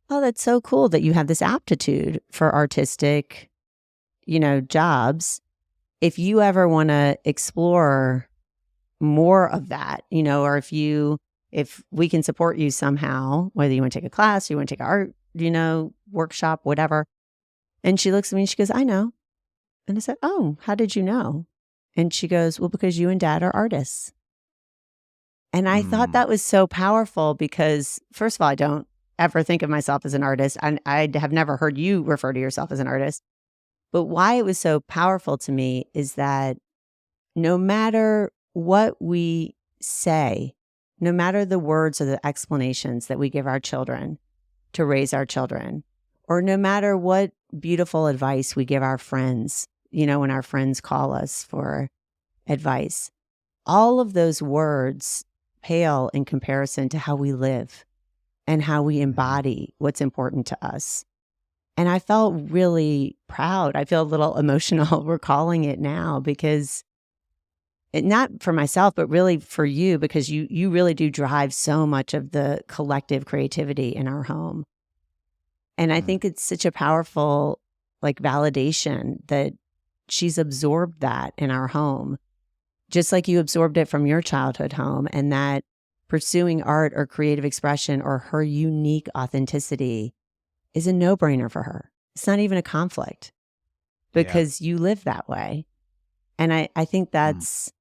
oh, that's so cool that you have this aptitude for artistic, jobs. If you ever want to explore more of that, or if we can support you somehow, whether you want to take a class, you want to take an art, workshop, whatever. And she looks at me and she goes, I know. And I said, oh, how did you know? And she goes, well, because you and Dad are artists. And I thought that was so powerful because, first of all, I don't ever think of myself as an artist. And I have never heard you refer to yourself as an artist. But why it was so powerful to me is that no matter what we say, no matter the words or the explanations that we give our children to raise our children, or no matter what beautiful advice we give our friends, when our friends call us for advice, all of those words pale in comparison to how we live and how we embody what's important to us. And I felt really proud. I feel a little emotional recalling it now because not for myself, but really for you, because you really do drive so much of the collective creativity in our home. And I think it's such a powerful validation that she's absorbed that in our home, just like you absorbed it from your childhood home, and that pursuing art or creative expression or her unique authenticity is a no-brainer for her. It's not even a conflict because you live that way. And I think that's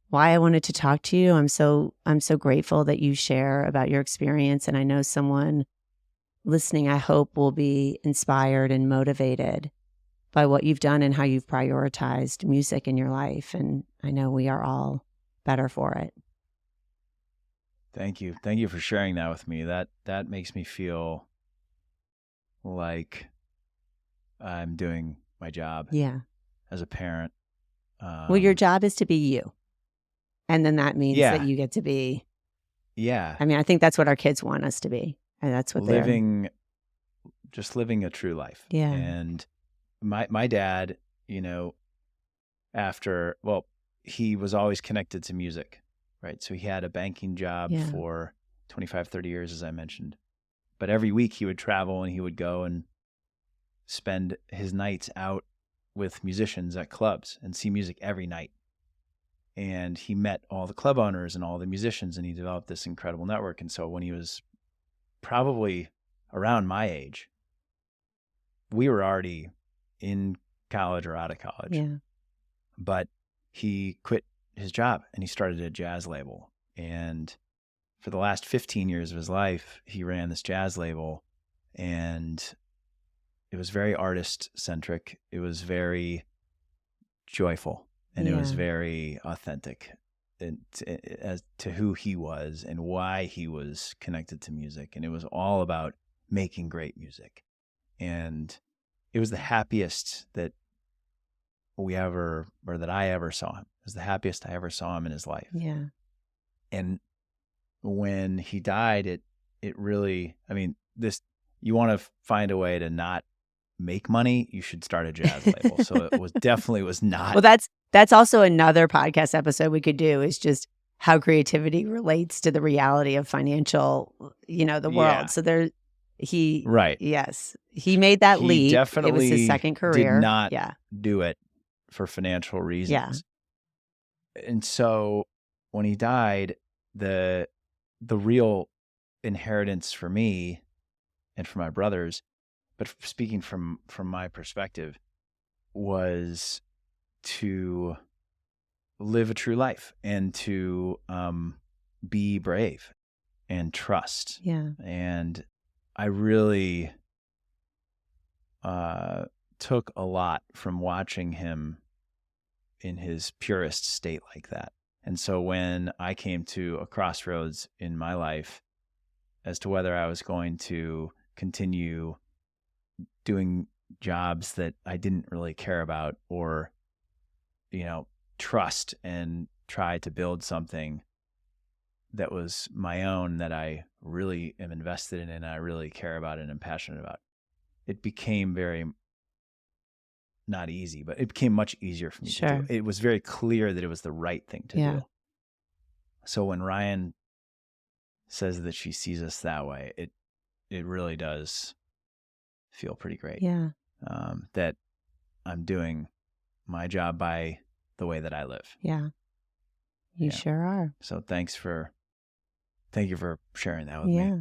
why I wanted to talk to you. I'm so grateful that you share about your experience. And I know someone listening, I hope, will be inspired and motivated by what you've done and how you've prioritized music in your life. And I know we are all better for it. Thank you. Thank you for sharing that with me. That makes me feel like I'm doing my job as a parent. Well, your job is to be you. And then that means that you get to be. Yeah. I mean, I think that's what our kids want us to be. And that's what just living a true life. Yeah. And my dad, he was always connected to music, right? So he had a banking job for 25, 30 years, as I mentioned. But every week he would travel and he would go and spend his nights out with musicians at clubs and see music every night. And he met all the club owners and all the musicians, and he developed this incredible network. And so when he was probably around my age, we were already in college or out of college. Yeah. But he quit his job and he started a jazz label. And for the last 15 years of his life, he ran this jazz label, and it was very artist centric. It was very joyful, and it was very authentic as to who he was and why he was connected to music. And it was all about making great music. And it was the happiest that I ever saw him. It was the happiest I ever saw him in his life. Yeah. And when he died, it really, you want to find a way to not make money, you should start a jazz label. So it definitely was not. Well, that's also another podcast episode we could do, is just how creativity relates to the reality of financial, the world. So he made that leap. He definitely it was his second career. Did not do it for financial reasons. Yeah. And so when he died, the real inheritance for me and for my brothers, but speaking from my perspective, was to live a true life and to be brave and trust. Yeah. And I really took a lot from watching him in his purest state like that. And so when I came to a crossroads in my life as to whether I was going to continue doing jobs that I didn't really care about, or, trust and try to build something that was my own, that I really am invested in and I really care about and am passionate about, it became very not easy, but it became much easier for me to do. It was very clear that it was the right thing to do. So when Ryan says that she sees us that way, it really does feel pretty great. Yeah. That I'm doing my job by the way that I live. Yeah. You sure are. So thank you for sharing that with me. Yeah.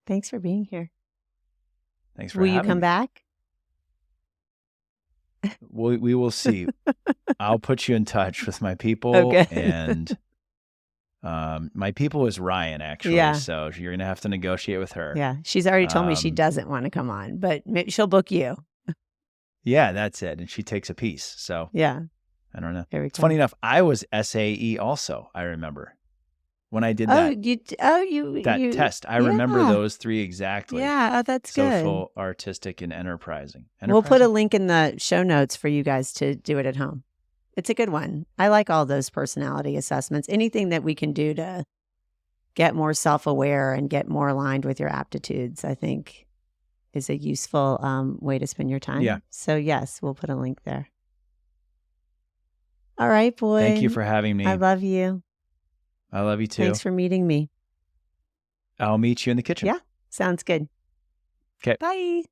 Thanks for being here. Thanks for having me. Will you come back? We will see. I'll put you in touch with my people. Okay. And my people is Ryan, actually. Yeah. So you're going to have to negotiate with her. Yeah. She's already told me she doesn't want to come on, but she'll book you. Yeah, that's it. And she takes a piece. So yeah. I don't know. Very It's cool. funny enough. I was SAE also. I remember when I did that test. I remember those three exactly. Yeah. Oh, that's good. Social, artistic, and enterprising. We'll put a link in the show notes for you guys to do it at home. It's a good one. I like all those personality assessments. Anything that we can do to get more self-aware and get more aligned with your aptitudes, I think is a useful way to spend your time. Yeah. So yes, we'll put a link there. All right, boy. Thank you for having me. I love you. I love you too. Thanks for meeting me. I'll meet you in the kitchen. Yeah, sounds good. Okay. Bye.